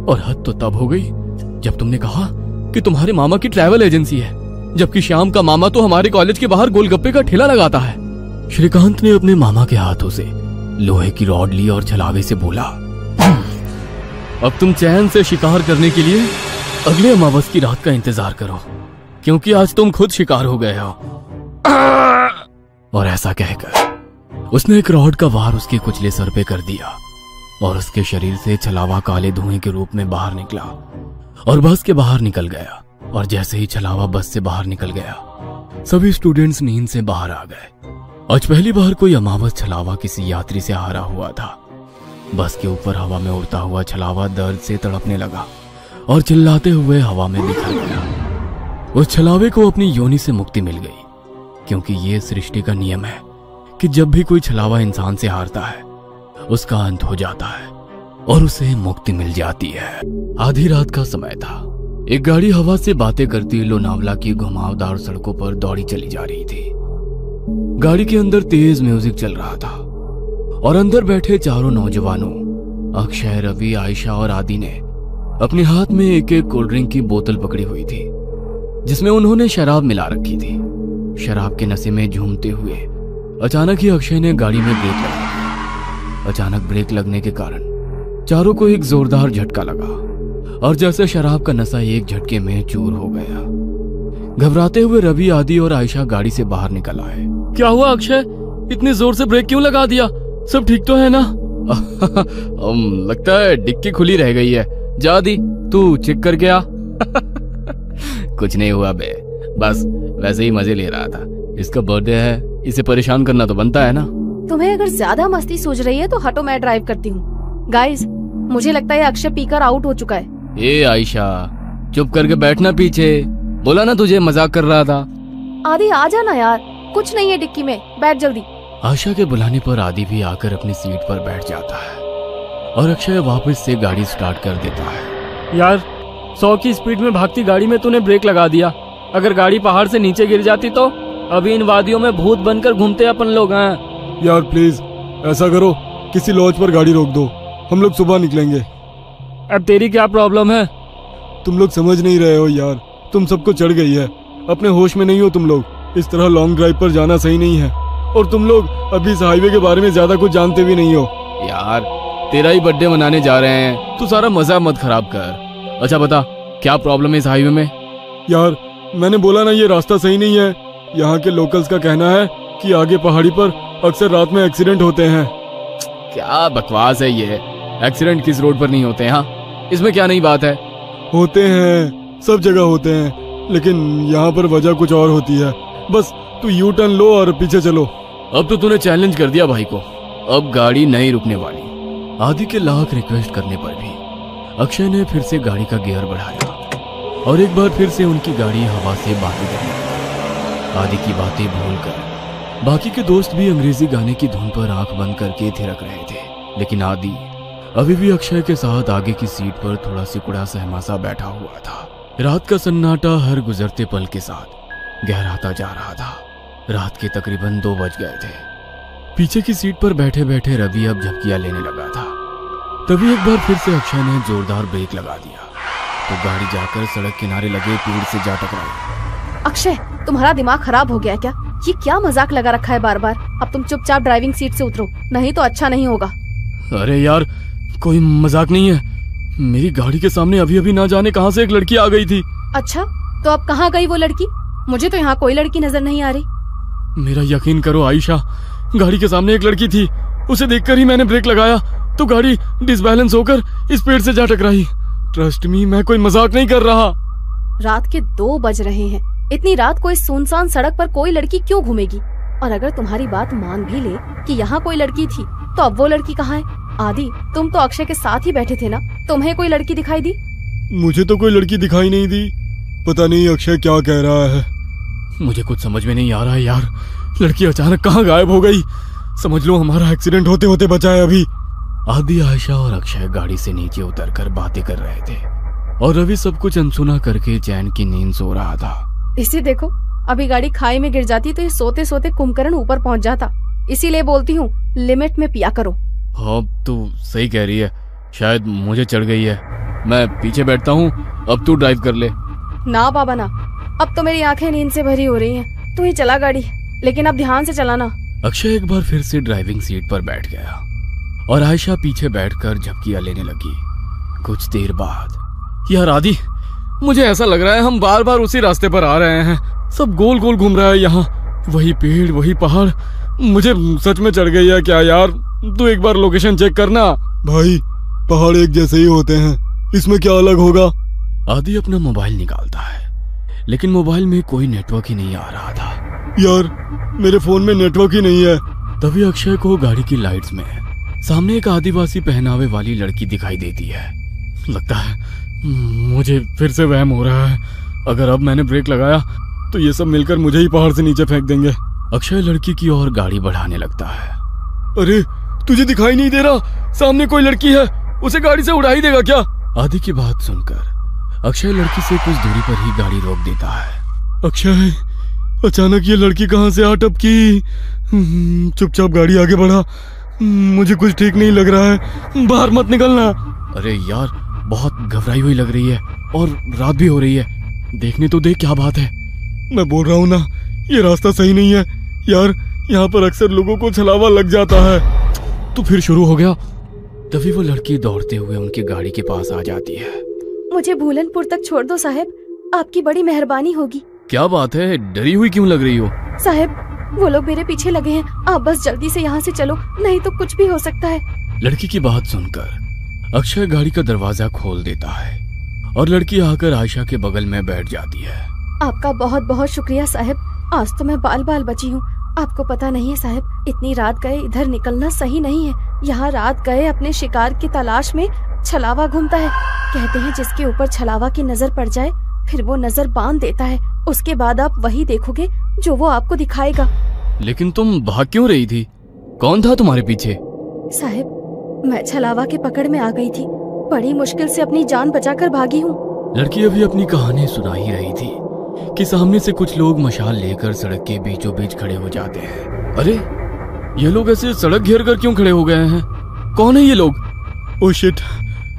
और हद तो तब हो गई जब तुमने कहा कि तुम्हारे मामा की ट्रैवल एजेंसी है, जबकि श्याम का मामा तो हमारे कॉलेज के बाहर गोलगप्पे का ठेला लगाता है। श्रीकांत ने अपने मामा के हाथों से लोहे की रॉड ली और छलावे से बोला, अब तुम चैन से शिकार करने के लिए अगले अमावस की रात का इंतजार करो, क्योंकि आज तुम खुद शिकार हो गए हो। और ऐसा कहकर उसने एक रॉड का वार उसके कुचले सर पे कर दिया और उसके शरीर से छलावा काले धुएं के रूप में बाहर निकला और बस के बाहर निकल गया। और जैसे ही छलावा बस से बाहर निकल गया, सभी स्टूडेंट्स नींद से बाहर आ गए। आज पहली बार कोई अमावस छलावा किसी यात्री से हारा हुआ था। बस के ऊपर हवा में उड़ता हुआ छलावा दर्द से तड़पने लगा और चिल्लाते हुए हवा में बिखर गया। उस छलावे को अपनी योनि से मुक्ति मिल गई, क्योंकि ये सृष्टि का नियम है कि जब भी कोई छलावा इंसान से हारता है उसका अंत हो जाता है और उसे मुक्ति मिल जाती है। आधी रात का समय था। एक गाड़ी हवा से बातें करती लोनावला की घुमावदार सड़कों पर दौड़ी चली जा रही थी। गाड़ी के अंदर तेज म्यूजिक चल रहा था और अंदर बैठे चारों नौजवानों अक्षय, रवि, आयशा और आदि ने अपने हाथ में एक एक कोल्ड ड्रिंक की बोतल पकड़ी हुई थी, जिसमें उन्होंने शराब मिला रखी थी। शराब के नशे में झूमते हुए अचानक ही अक्षय ने गाड़ी में ब्रेक लगा। अचानक ब्रेक लगने के कारण चारों को एक जोरदार झटका लगा और जैसे शराब का नशा एक झटके में चूर हो गया। घबराते हुए रवि, आदि और आयशा गाड़ी से बाहर निकल आए। क्या हुआ अक्षय, इतनी जोर से ब्रेक क्यों लगा दिया? सब ठीक तो है ना? लगता है डिक्की खुली रह गई है। जा दी, तू चेक करके आ। कुछ नहीं हुआ बे, बस वैसे ही मजे ले रहा था। इसका बर्थडे है, इसे परेशान करना तो बनता है ना। तुम्हें अगर ज्यादा मस्ती सूझ रही है तो हटो, मैं ड्राइव करती हूँ। गाइस, मुझे लगता है अक्षय पीकर आउट हो चुका है। ए आयशा, चुप करके बैठना पीछे। बोला ना तुझे मजाक कर रहा था। आदि आ जाना यार, कुछ नहीं है डिक्की में, बैठ जल्दी। आशा के बुलाने पर आदि भी आकर अपनी सीट पर बैठ जाता है और अक्षय वापस से गाड़ी स्टार्ट कर देता है। यार 100 की स्पीड में भागती गाड़ी में तूने ब्रेक लगा दिया। अगर गाड़ी पहाड़ से नीचे गिर जाती तो अभी इन वादियों में भूत बनकर घूमते अपन लोग हैं। यार प्लीज ऐसा करो, किसी लॉज पर गाड़ी रोक दो, हम लोग सुबह निकलेंगे। अब तेरी क्या प्रॉब्लम है? तुम लोग समझ नहीं रहे हो यार, तुम सबको चढ़ गई है, अपने होश में नहीं हो तुम लोग। इस तरह लॉन्ग ड्राइव पर जाना सही नहीं है और तुम लोग अभी इस हाईवे के बारे में ज्यादा कुछ जानते भी नहीं हो। यार तेरा ही बर्थडे मनाने जा रहे हैं, तू सारा मजा मत खराब कर। अच्छा बता, क्या प्रॉब्लम है इस हाईवे में? यार मैंने बोला ना, ये रास्ता सही नहीं है। यहाँ के लोकल्स का कहना है कि आगे पहाड़ी पर अक्सर रात में एक्सीडेंट होते हैं। क्या बकवास है ये, एक्सीडेंट किस रोड पर नहीं होते हैं? हाँ, इसमें क्या नई बात है? होते हैं, सब जगह होते हैं, लेकिन यहाँ पर वजह कुछ और होती है। बस तू यू टर्न लो और पीछे चलो। अब तो तूने चैलेंज कर दिया भाई को, अब गाड़ी नहीं रुकने वाली। आदि के लाख रिक्वेस्ट करने पर भी अक्षय ने फिर से गाड़ी का गियर बढ़ाया और एक बार फिर से उनकी गाड़ी हवा से बाहर गई। आदि की बातें भूलकर बाकी के दोस्त भी अंग्रेजी गाने की धुन पर आंख बंद करके थिरक रहे थे, लेकिन आदि अभी भी अक्षय के साथ आगे की सीट पर थोड़ा सिकुड़ा सहमासा बैठा हुआ था। रात का सन्नाटा हर गुजरते पल के साथ गहराता जा रहा था। रात के तकरीबन 2 बज गए थे पीछे की सीट पर बैठे बैठे रवि अब झपकियां लेने लगा था। तभी एक बार फिर से अक्षय ने जोरदार ब्रेक लगा दिया तो गाड़ी जाकर सड़क किनारे लगे पेड़ से जा टकराई। अक्षय, तुम्हारा दिमाग खराब हो गया क्या? ये क्या मजाक लगा रखा है बार बार? अब तुम चुपचाप ड्राइविंग सीट से उतरो, नहीं तो अच्छा नहीं होगा। अरे यार, कोई मजाक नहीं है। मेरी गाड़ी के सामने अभी अभी ना जाने कहां से एक लड़की आ गई थी। अच्छा, तो अब कहाँ गई वो लड़की? मुझे तो यहाँ कोई लड़की नजर नहीं आ रही। मेरा यकीन करो आयशा, गाड़ी के सामने एक लड़की थी। उसे देखकर ही मैंने ब्रेक लगाया तो गाड़ी डिसबैलेंस होकर इस पेड़ से जा टकराई। ट्रस्ट मी, मैं कोई मजाक नहीं कर रहा। रात के 2 बज रहे हैं। इतनी रात को इस सुनसान सड़क पर कोई लड़की क्यों घूमेगी? और अगर तुम्हारी बात मान भी ले कि यहाँ कोई लड़की थी, तो अब वो लड़की कहाँ है? आदि, तुम तो अक्षय के साथ ही बैठे थे ना, तुम्हें कोई लड़की दिखाई दी? मुझे तो कोई लड़की दिखाई नहीं दी। पता नहीं अक्षय क्या कह रहा है। मुझे कुछ समझ में नहीं आ रहा है यार। लड़की अचानक कहाँ गायब हो गई? समझ लो हमारा एक्सीडेंट होते होते बचा है अभी। आदि, आयशा और अक्षय गाड़ी से नीचे उतरकर बातें कर रहे थे और रवि सब कुछ अनसुना करके चैन की नींद सो रहा था। इसे देखो, अभी गाड़ी खाई में गिर जाती तो ये सोते सोते कुंभकर्ण ऊपर पहुंच जाता। इसीलिए बोलती हूँ, लिमिट में पिया करो। हाँ, तू सही कह रही है। शायद मुझे चढ़ गई है। मैं पीछे बैठता हूँ, अब तू ड्राइव कर ले। ना बाबा ना, अब तो मेरी आंखें नींद से भरी हो रही हैं। तू ही चला गाड़ी, लेकिन अब ध्यान से चलाना। अक्षय एक बार फिर से ड्राइविंग सीट पर बैठ गया और आयशा पीछे बैठकर झपकियां लेने लगी। कुछ देर बाद, यार आदि, मुझे ऐसा लग रहा है हम बार बार उसी रास्ते पर आ रहे हैं। सब गोल गोल घूम रहा है यहाँ। वही पेड़, वही पहाड़। मुझे सच में चढ़ गई है क्या यार? तू एक बार लोकेशन चेक करना। भाई, पहाड़ एक जैसे ही होते हैं, इसमें क्या अलग होगा? आदि अपना मोबाइल निकालता है, लेकिन मोबाइल में कोई नेटवर्क ही नहीं आ रहा था। यार, मेरे फोन में नेटवर्क ही नहीं है। तभी अक्षय को गाड़ी की लाइट्स में सामने एक आदिवासी पहनावे वाली लड़की दिखाई देती है। लगता है मुझे फिर से वहम हो रहा है। अगर अब मैंने ब्रेक लगाया तो ये सब मिलकर मुझे ही पहाड़ से नीचे फेंक देंगे। अक्षय लड़की की ओर गाड़ी बढ़ाने लगता है। अरे, तुझे दिखाई नहीं दे रहा? सामने कोई लड़की है, उसे गाड़ी से उड़ा ही देगा क्या? आदि की बात सुनकर अक्षय लड़की से कुछ दूरी पर ही गाड़ी रोक देता है। अक्षय, अचानक ये लड़की कहाँ से आ टपकी? चुपचाप गाड़ी आगे बढ़ा। मुझे कुछ ठीक नहीं लग रहा है, बाहर मत निकलना। अरे यार, बहुत घबराई हुई लग रही है और रात भी हो रही है। देखने तो देख क्या बात है। मैं बोल रहा हूँ ना, ये रास्ता सही नहीं है यार। यहाँ पर अक्सर लोगों को छलावा लग जाता है। तो फिर शुरू हो गया। तभी वो लड़की दौड़ते हुए उनकी गाड़ी के पास आ जाती है। मुझे भूलनपुर तक छोड़ दो साहब, आपकी बड़ी मेहरबानी होगी। क्या बात है, डरी हुई क्यों लग रही हो? साहब, वो लोग मेरे पीछे लगे हैं। आप बस जल्दी से यहाँ से चलो, नहीं तो कुछ भी हो सकता है। लड़की की बात सुनकर अक्षय गाड़ी का दरवाजा खोल देता है और लड़की आकर आयशा के बगल में बैठ जाती है। आपका बहुत बहुत शुक्रिया साहब, आज तो मैं बाल बाल बची हूँ। आपको पता नहीं है साहब, इतनी रात गए इधर निकलना सही नहीं है। यहाँ रात गए अपने शिकार की तलाश में छलावा घूमता है। कहते हैं जिसके ऊपर छलावा की नजर पड़ जाए, फिर वो नजर बांध देता है। उसके बाद आप वही देखोगे जो वो आपको दिखाएगा। लेकिन तुम भाग क्यों रही थी? कौन था तुम्हारे पीछे? साहब, मैं छलावा के पकड़ में आ गई थी। बड़ी मुश्किल से अपनी जान बचाकर भागी हूँ। लड़की अभी अपनी कहानी सुना ही रही थी कि सामने से कुछ लोग मशाल लेकर सड़क के बीचों बीच खड़े हो जाते हैं। अरे, ये लोग ऐसे सड़क घेर कर क्यों खड़े हो गए हैं? कौन है ये लोग? ओह शिट,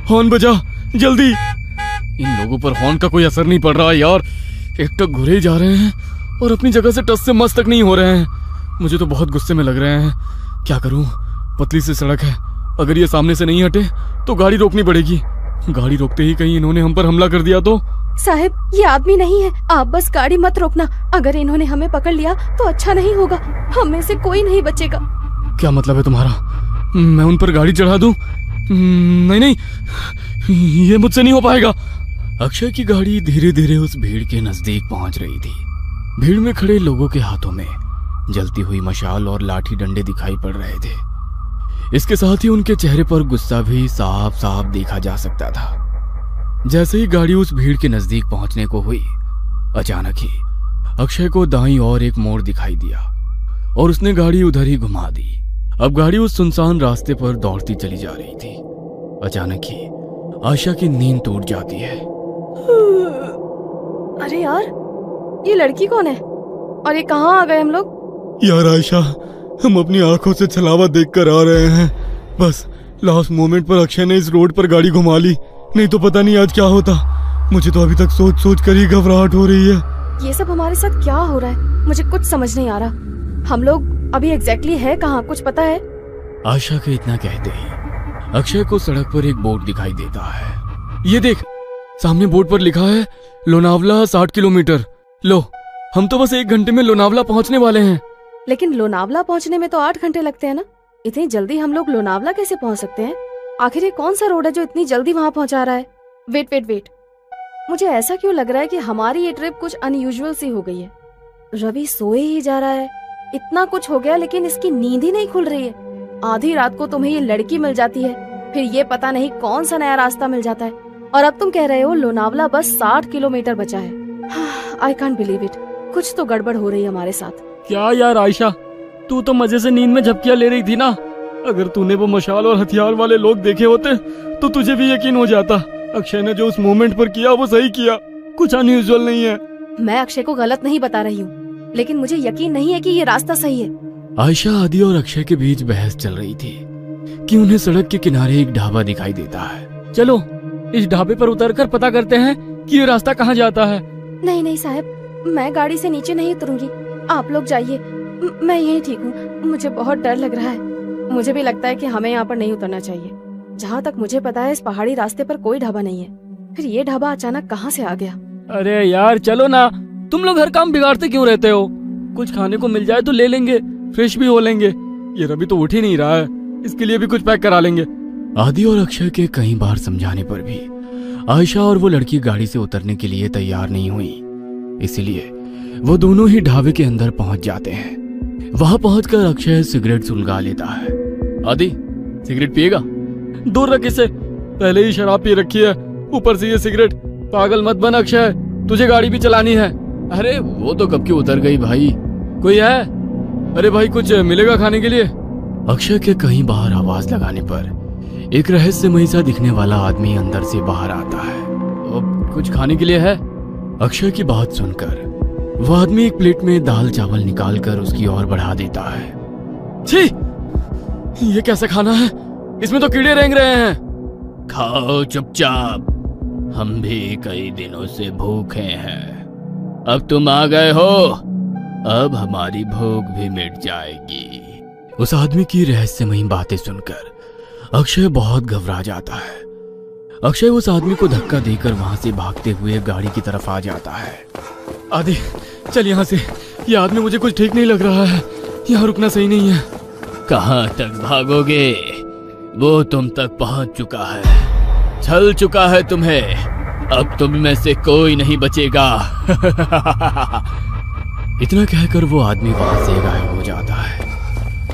हॉर्न बजा जल्दी। इन लोगों पर हॉर्न का कोई असर नहीं पड़ रहा यार। एकटक घुरे जा रहे हैं और अपनी जगह से टस से मस तक नहीं हो रहे हैं। मुझे तो बहुत गुस्से में लग रहे हैं। क्या करूं? पतली सी सड़क है, अगर ये सामने से नहीं हटे तो गाड़ी रोकनी पड़ेगी। गाड़ी रोकते ही कहीं इन्होंने हम पर हमला कर दिया तो? साहब, ये आदमी नहीं है, आप बस गाड़ी मत रोकना। अगर इन्होंने हमें पकड़ लिया तो अच्छा नहीं होगा, हम में से कोई नहीं बचेगा। क्या मतलब है तुम्हारा? मैं उन पर गाड़ी चढ़ा दूं? नहीं नहीं, ये मुझसे नहीं हो पाएगा। अक्षय की गाड़ी धीरे धीरे उस भीड़ के नजदीक पहुंच रही थी। भीड़ में खड़े लोगों के हाथों में जलती हुई मशाल और लाठी डंडे दिखाई पड़ रहे थे। इसके साथ ही उनके चेहरे पर गुस्सा भी साफ साफ देखा जा सकता था। जैसे ही गाड़ी उस भीड़ के नजदीक पहुंचने को हुई, अचानक ही अक्षय को दाईं ओर एक मोड़ दिखाई दिया और उसने गाड़ी उधर ही घुमा दी। अब गाड़ी उस सुनसान रास्ते पर दौड़ती चली जा रही थी। अचानक ही आयशा की नींद टूट जाती है। अरे यार, ये लड़की कौन है और ये कहाँ आ गए हम लोग? यार आयशा, हम अपनी आंखों से छलावा देखकर आ रहे हैं। बस लास्ट मोमेंट पर अक्षय ने इस रोड पर गाड़ी घुमा ली, नहीं तो पता नहीं आज क्या होता। मुझे तो अभी तक सोच सोच कर ही घबराहट हो रही है। ये सब हमारे साथ क्या हो रहा है, मुझे कुछ समझ नहीं आ रहा। हम लोग अभी एग्जैक्टली है कहाँ, कुछ पता है? आशा के इतना कहते ही अक्षय को सड़क पर एक बोर्ड दिखाई देता है। ये देख, सामने बोर्ड पर लिखा है लोनावला 60 किलोमीटर। लो, हम तो बस 1 घंटे में लोनावला पहुंचने वाले हैं। लेकिन लोनावला पहुंचने में तो 8 घंटे लगते हैं ना। इतनी जल्दी हम लोग लोनावला कैसे पहुंच सकते हैं? आखिर ये कौन सा रोड है जो इतनी जल्दी वहाँ पहुँचा रहा है? वेट, मुझे ऐसा क्यों लग रहा है कि हमारी ये ट्रिप कुछ अनयूजुअल सी हो गई है। रवि सोए ही जा रहा है, इतना कुछ हो गया लेकिन इसकी नींद ही नहीं खुल रही है। आधी रात को तुम्हें ये लड़की मिल जाती है, फिर ये पता नहीं कौन सा नया रास्ता मिल जाता है, और अब तुम कह रहे हो लोनावला बस 60 किलोमीटर बचा है। I can't believe it. कुछ तो गड़बड़ हो रही है हमारे साथ। क्या यार आयशा, तू तो मजे से नींद में झपकियां ले रही थी ना। अगर तूने वो मशाल और हथियार वाले लोग देखे होते तो तुझे भी यकीन हो जाता। अक्षय ने जो उस मोमेंट पर किया वो सही किया, कुछ अनयूजुअल नहीं है। मैं अक्षय को गलत नहीं बता रही हूँ, लेकिन मुझे यकीन नहीं है कि ये रास्ता सही है। आयशा, आदि और अक्षय के बीच बहस चल रही थी कि उन्हें सड़क के किनारे एक ढाबा दिखाई देता है। चलो इस ढाबे पर उतरकर पता करते हैं कि ये रास्ता कहाँ जाता है। नहीं साहब, मैं गाड़ी से नीचे नहीं उतरूंगी, आप लोग जाइए, मैं यही ठीक हूँ। मुझे बहुत डर लग रहा है। मुझे भी लगता है कि हमें यहाँ पर नहीं उतरना चाहिए। जहाँ तक मुझे पता है इस पहाड़ी रास्ते पर कोई ढाबा नहीं है, फिर ये ढाबा अचानक कहाँ से आ गया? अरे यार चलो ना, तुम लोग हर काम बिगाड़ते क्यों रहते हो? कुछ खाने को मिल जाए तो ले लेंगे, फ्रेश भी हो लेंगे। ये रवि तो उठ ही नहीं रहा है, इसके लिए भी कुछ पैक करा लेंगे। आदि और अक्षय के कई बार समझाने पर भी आयशा और वो लड़की गाड़ी से उतरने के लिए तैयार नहीं हुई, इसलिए वो दोनों ही ढाबे के अंदर पहुंच जाते हैं। वहां पहुंचकर अक्षय सिगरेट सुलगा लेता है। आदि, सिगरेट पिएगा? दूर रख इसे, पहले ही शराब पी रखी है, ऊपर से ये सिगरेट। पागल मत बन अक्षय, तुझे गाड़ी भी चलानी है। अरे वो तो कब की उतर गई भाई। कोई है? अरे भाई कुछ मिलेगा खाने के लिए? अक्षय के कहीं बाहर आवाज लगाने पर एक रहस्यमयी सा दिखने वाला आदमी अंदर से बाहर आता है। कुछ खाने के लिए है? अक्षय की बात सुनकर वह आदमी एक प्लेट में दाल चावल निकालकर उसकी ओर बढ़ा देता है। छी, ये कैसा खाना है? इसमें तो कीड़े रेंग रहे हैं। खाओ चुपचाप, हम भी कई दिनों से भूखे हैं। अब तुम आ गए हो, अब हमारी भूख भी मिट जाएगी। उस आदमी की रहस्यमयी बातें सुनकर अक्षय बहुत घबरा जाता है। अक्षय उस आदमी को धक्का देकर वहां से भागते हुए गाड़ी की तरफ आ जाता है। आदि चल यहाँ से, ये आदमी मुझे कुछ ठीक नहीं लग रहा है, यहाँ रुकना सही नहीं है। कहाँ तक भागोगे? वो तुम तक पहुंच चुका है, छल चुका है तुम्हें, अब तुम में से कोई नहीं बचेगा। इतना कहकर वो आदमी वहां से गायब हो जाता है।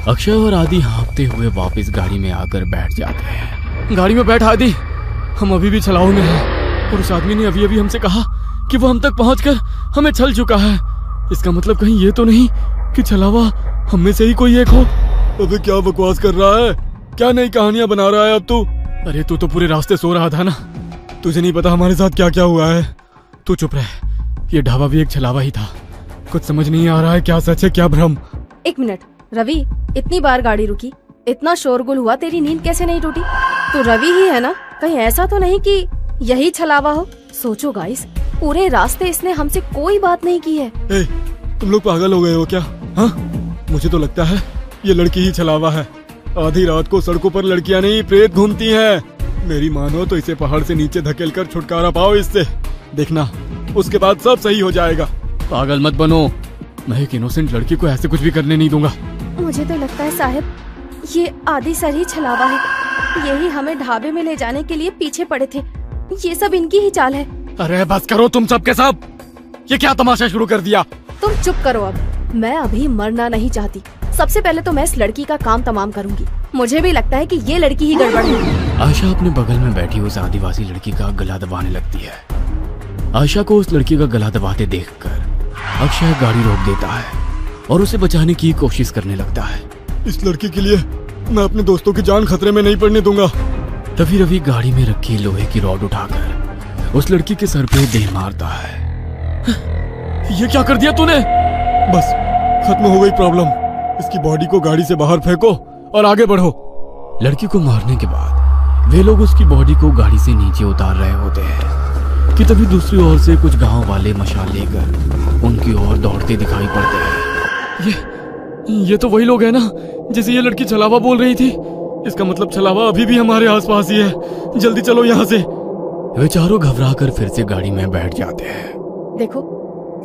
अक्षय और आदि हाँफते हुए वापस गाड़ी में आकर बैठ जाते हैं। गाड़ी में बैठ आदि, हम अभी भी छलावे में हैं और उस आदमी ने अभी अभी हमसे कहा कि वो हम तक पहुंचकर हमें छल चुका है। इसका मतलब कहीं ये तो नहीं कि छलावा हम में से ही कोई एक हो? अबे क्या बकवास कर रहा है, क्या नई कहानियां बना रहा है अब तू? अरे तू तो पूरे रास्ते सो रहा था ना, तुझे नहीं पता हमारे साथ क्या क्या हुआ है। तू चुप रह, ये ढाबा भी एक छलावा ही था। कुछ समझ नहीं आ रहा है क्या सच है क्या भ्रम। 1 मिनट रवि, इतनी बार गाड़ी रुकी, इतना शोरगुल हुआ, तेरी नींद कैसे नहीं टूटी? तू रवि ही है ना? कहीं ऐसा तो नहीं कि यही छलावा हो? सोचो गाइस, पूरे रास्ते इसने हमसे कोई बात नहीं की है। ए, तुम लोग पागल हो गए हो क्या? हाँ, मुझे तो लगता है ये लड़की ही छलावा है। आधी रात को सड़कों पर लड़कियां नहीं प्रेत घूमती हैं। मेरी मानो तो इसे पहाड़ से नीचे धकेलकर छुटकारा पाओ इससे, देखना उसके बाद सब सही हो जाएगा। पागल मत बनो, मैं एक इनोसेंट लड़की को ऐसे कुछ भी करने नहीं दूंगा। मुझे तो लगता है साहब ये आदि सर ही छलावा है, यही हमें ढाबे में ले जाने के लिए पीछे पड़े थे। ये सब इनकी ही चाल है। अरे बस करो तुम सब के सब, ये क्या तमाशा शुरू कर दिया? तुम चुप करो अब, मैं अभी मरना नहीं चाहती। सबसे पहले तो मैं इस लड़की का काम तमाम करूंगी। मुझे भी लगता है कि ये लड़की ही गड़बड़ है। आशा अपने बगल में बैठी उस आदिवासी लड़की का गला दबाने लगती है। आशा को उस लड़की का गला दबाते देखकर अक्षय गाड़ी रोक देता है और उसे बचाने की कोशिश करने लगता है। इस लड़की के लिए मैं अपने दोस्तों की जान खतरे में नहीं पड़ने दूंगा। तभी रवि गाड़ी में रखी लोहे की रॉड उठाकर उस लड़की के सर पे दे मारता है। ये क्या कर दिया तूने? बस खत्म हो गई प्रॉब्लम। इसकी बॉडी को गाड़ी से बाहर फेंको और आगे बढ़ो। लड़की को मारने के बाद वे लोग उसकी बॉडी को गाड़ी से नीचे उतार रहे होते हैं कि तभी दूसरी ओर से कुछ गांव वाले मशाल लेकर उनकी ओर दौड़ते दिखाई पड़ते हैं। ये तो वही लोग हैं ना जिसे ये लड़की छलावा बोल रही थी। इसका मतलब छलावा अभी भी हमारे आसपास ही है। जल्दी चलो यहाँ से। वे चारों घबरा कर फिर से गाड़ी में बैठ जाते हैं। देखो,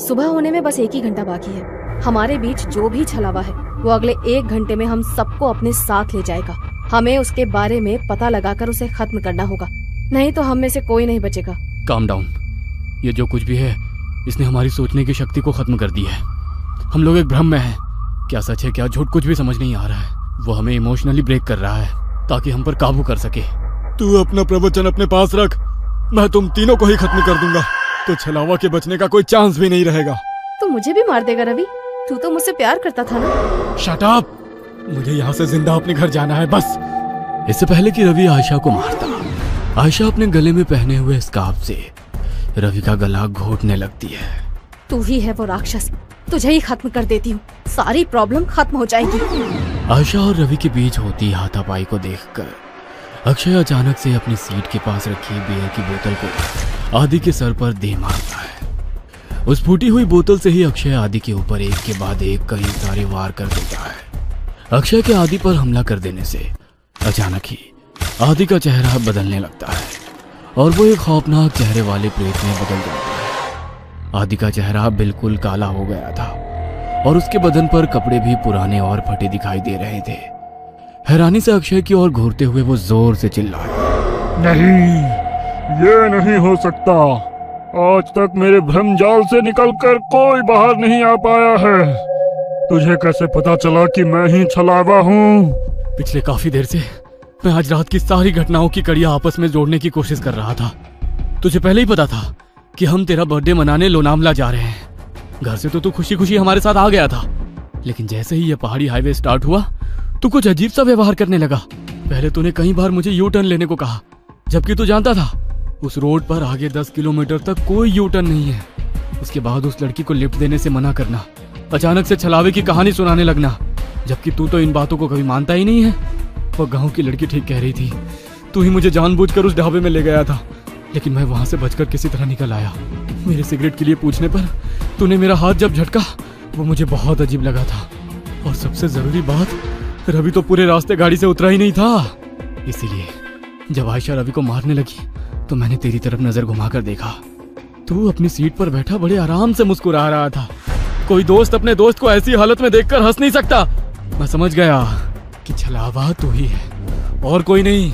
सुबह होने में बस 1 ही घंटा बाकी है। हमारे बीच जो भी छलावा है वो अगले 1 घंटे में हम सबको अपने साथ ले जाएगा। हमें उसके बारे में पता लगाकर उसे खत्म करना होगा, नहीं तो हम में से कोई नहीं बचेगा। Calm down. ये जो कुछ भी है इसने हमारी सोचने की शक्ति को खत्म कर दी है। हम लोग एक भ्रम में हैं। क्या सच है क्या झूठ कुछ भी समझ नहीं आ रहा है। वो हमें इमोशनली ब्रेक कर रहा है ताकि हम पर काबू कर सके। तू अपना प्रवचन अपने पास रख। मैं तुम तीनों को ही खत्म कर दूंगा, तो छलावा के बचने का कोई चांस भी नहीं रहेगा। तू मुझे भी मार देगा रवि? तू तो मुझसे प्यार करता था ना। Shut up. मुझे यहाँ से जिंदा अपने घर जाना है बस। इससे पहले कि रवि आयशा को मारता, आयशा अपने गले में पहने हुए स्कार्फ से रवि का गला घोटने लगती है। तू ही है वो राक्षस, तुझे ही खत्म कर देती हूँ, सारी प्रॉब्लम खत्म हो जाएगी। आयशा और रवि के बीच होती हाथापाई को देखकर अक्षय अचानक से अपनी सीट के पास रखी बियर की बोतल को आदि के सर पर दे मारता है। उस फूटी हुई बोतल से ही अक्षय आदि के ऊपर एक के बाद एक कई सारे वार कर देता है। अक्षय के आदि पर हमला कर देने से अचानक ही आदि का चेहरा बदलने लगता है और वो एक खौफनाक चेहरे वाले प्रेत में बदल जाता है। आदि का चेहरा बिल्कुल काला हो गया था और उसके बदन पर कपड़े भी पुराने और फटे दिखाई दे रहे थे। हैरानी से अक्षय की ओर घूरते हुए वो जोर से चिल्लाया, नहीं, ये नहीं हो सकता। आज तक मेरे भ्रमजाल से निकलकर कोई बाहर नहीं आ पाया है। तुझे कैसे पता चला कि मैं ही छलावा हूँ? पिछले काफी देर से मैं आज रात की सारी घटनाओं की कड़ियां आपस में जोड़ने की कोशिश कर रहा था। तुझे पहले ही पता था कि हम तेरा बर्थडे मनाने लोनावला जा रहे हैं। घर से तो तू खुशी खुशी हमारे साथ आ गया था, लेकिन जैसे ही ये पहाड़ी हाईवे स्टार्ट हुआ तू कुछ अजीब सा व्यवहार करने लगा। पहले तूने कई बार मुझे यू टर्न लेने को कहा, जबकि तू जानता था उस रोड पर आगे 10 किलोमीटर तक कोई यू टर्न नहीं है। उसके बाद उस लड़की को लिफ्ट देने से मना करना, अचानक से छलावे की कहानी सुनाने लगना, जबकि तू तो इन बातों को कभी मानता ही नहीं है। वो गांव की लड़की ठीक कह रही थी, तू ही मुझे जानबूझकर उस ढाबे में ले गया था, लेकिन मैं वहां से बचकर किसी तरह निकल आया। मेरे सिगरेट के लिए पूछने पर तूने मेरा हाथ जब झटका वो मुझे बहुत अजीब लगा था। और सबसे जरूरी बात, रवि तो पूरे रास्ते गाड़ी से उतरा ही नहीं था। इसीलिए जब आयशा रवि को मारने लगी तो मैंने तेरी तरफ नजर घुमाकर देखा। तू अपनी सीट पर बैठा बड़े आराम से मुस्कुरा रहा था। कोई दोस्त अपने दोस्त को ऐसी हालत में देखकर हंस नहीं सकता। मैं समझ गया कि छलावा तू ही है और कोई नहीं।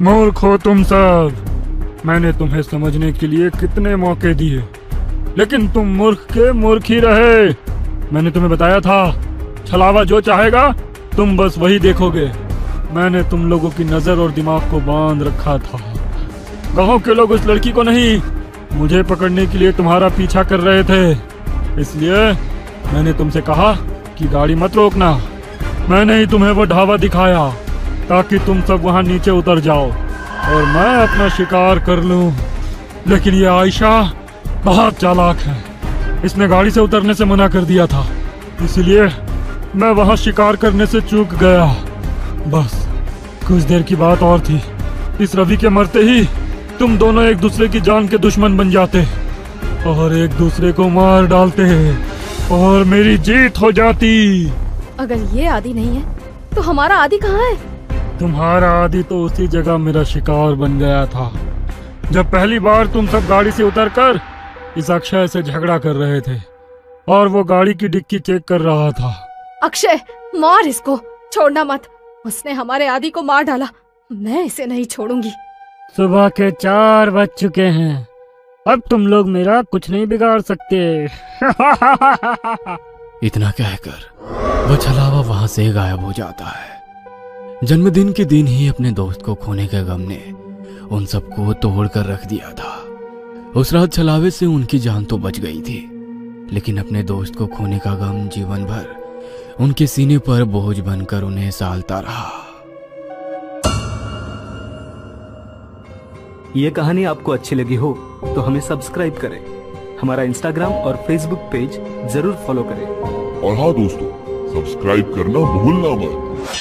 मूर्ख हो तुम सब। मैंने तुम्हें समझने के लिए कितने मौके दिए, लेकिन तुम मूर्ख के मूर्ख ही रहे। मैंने तुम्हें बताया था, छलावा जो चाहेगा तुम बस वही देखोगे। मैंने तुम लोगों की नजर और दिमाग को बांध रखा था। गांव के लोग उस लड़की को नहीं, मुझे पकड़ने के लिए तुम्हारा पीछा कर रहे थे। इसलिए मैंने तुमसे कहा कि गाड़ी मत रोकना। मैंने ही तुम्हें वो ढाबा दिखाया ताकि तुम सब वहां नीचे उतर जाओ और मैं अपना शिकार कर लूं। लेकिन ये आयशा बहुत चालाक है। इसने गाड़ी से उतरने से मना कर दिया था, इसलिए मैं वहां शिकार करने से चूक गया। बस कुछ देर की बात और थी, इस रवि के मरते ही तुम दोनों एक दूसरे की जान के दुश्मन बन जाते और एक दूसरे को मार डालते और मेरी जीत हो जाती। अगर ये आदि नहीं है तो हमारा आदि कहाँ है? तुम्हारा आदि तो उसी जगह मेरा शिकार बन गया था जब पहली बार तुम सब गाड़ी से उतरकर इस अक्षय से झगड़ा कर रहे थे और वो गाड़ी की डिक्की चेक कर रहा था। अक्षय, मार इसको, छोड़ना मत। उसने हमारे आदि को मार डाला, मैं इसे नहीं छोड़ूंगी। सुबह के 4 बज चुके हैं, अब तुम लोग मेरा कुछ नहीं बिगाड़ सकते। इतना कहकर वो छलावा वहां से गायब हो जाता है। जन्मदिन के दिन ही अपने दोस्त को खोने के गम ने उन सबको तोड़ कर रख दिया था। उस रात छलावे से उनकी जान तो बच गई थी, लेकिन अपने दोस्त को खोने का गम जीवन भर उनके सीने पर बोझ बनकर उन्हें सालता रहा। ये कहानी आपको अच्छी लगी हो तो हमें सब्सक्राइब करें, हमारा इंस्टाग्राम और फेसबुक पेज जरूर फॉलो करें। और हाँ दोस्तों, सब्सक्राइब करना भूलना मत।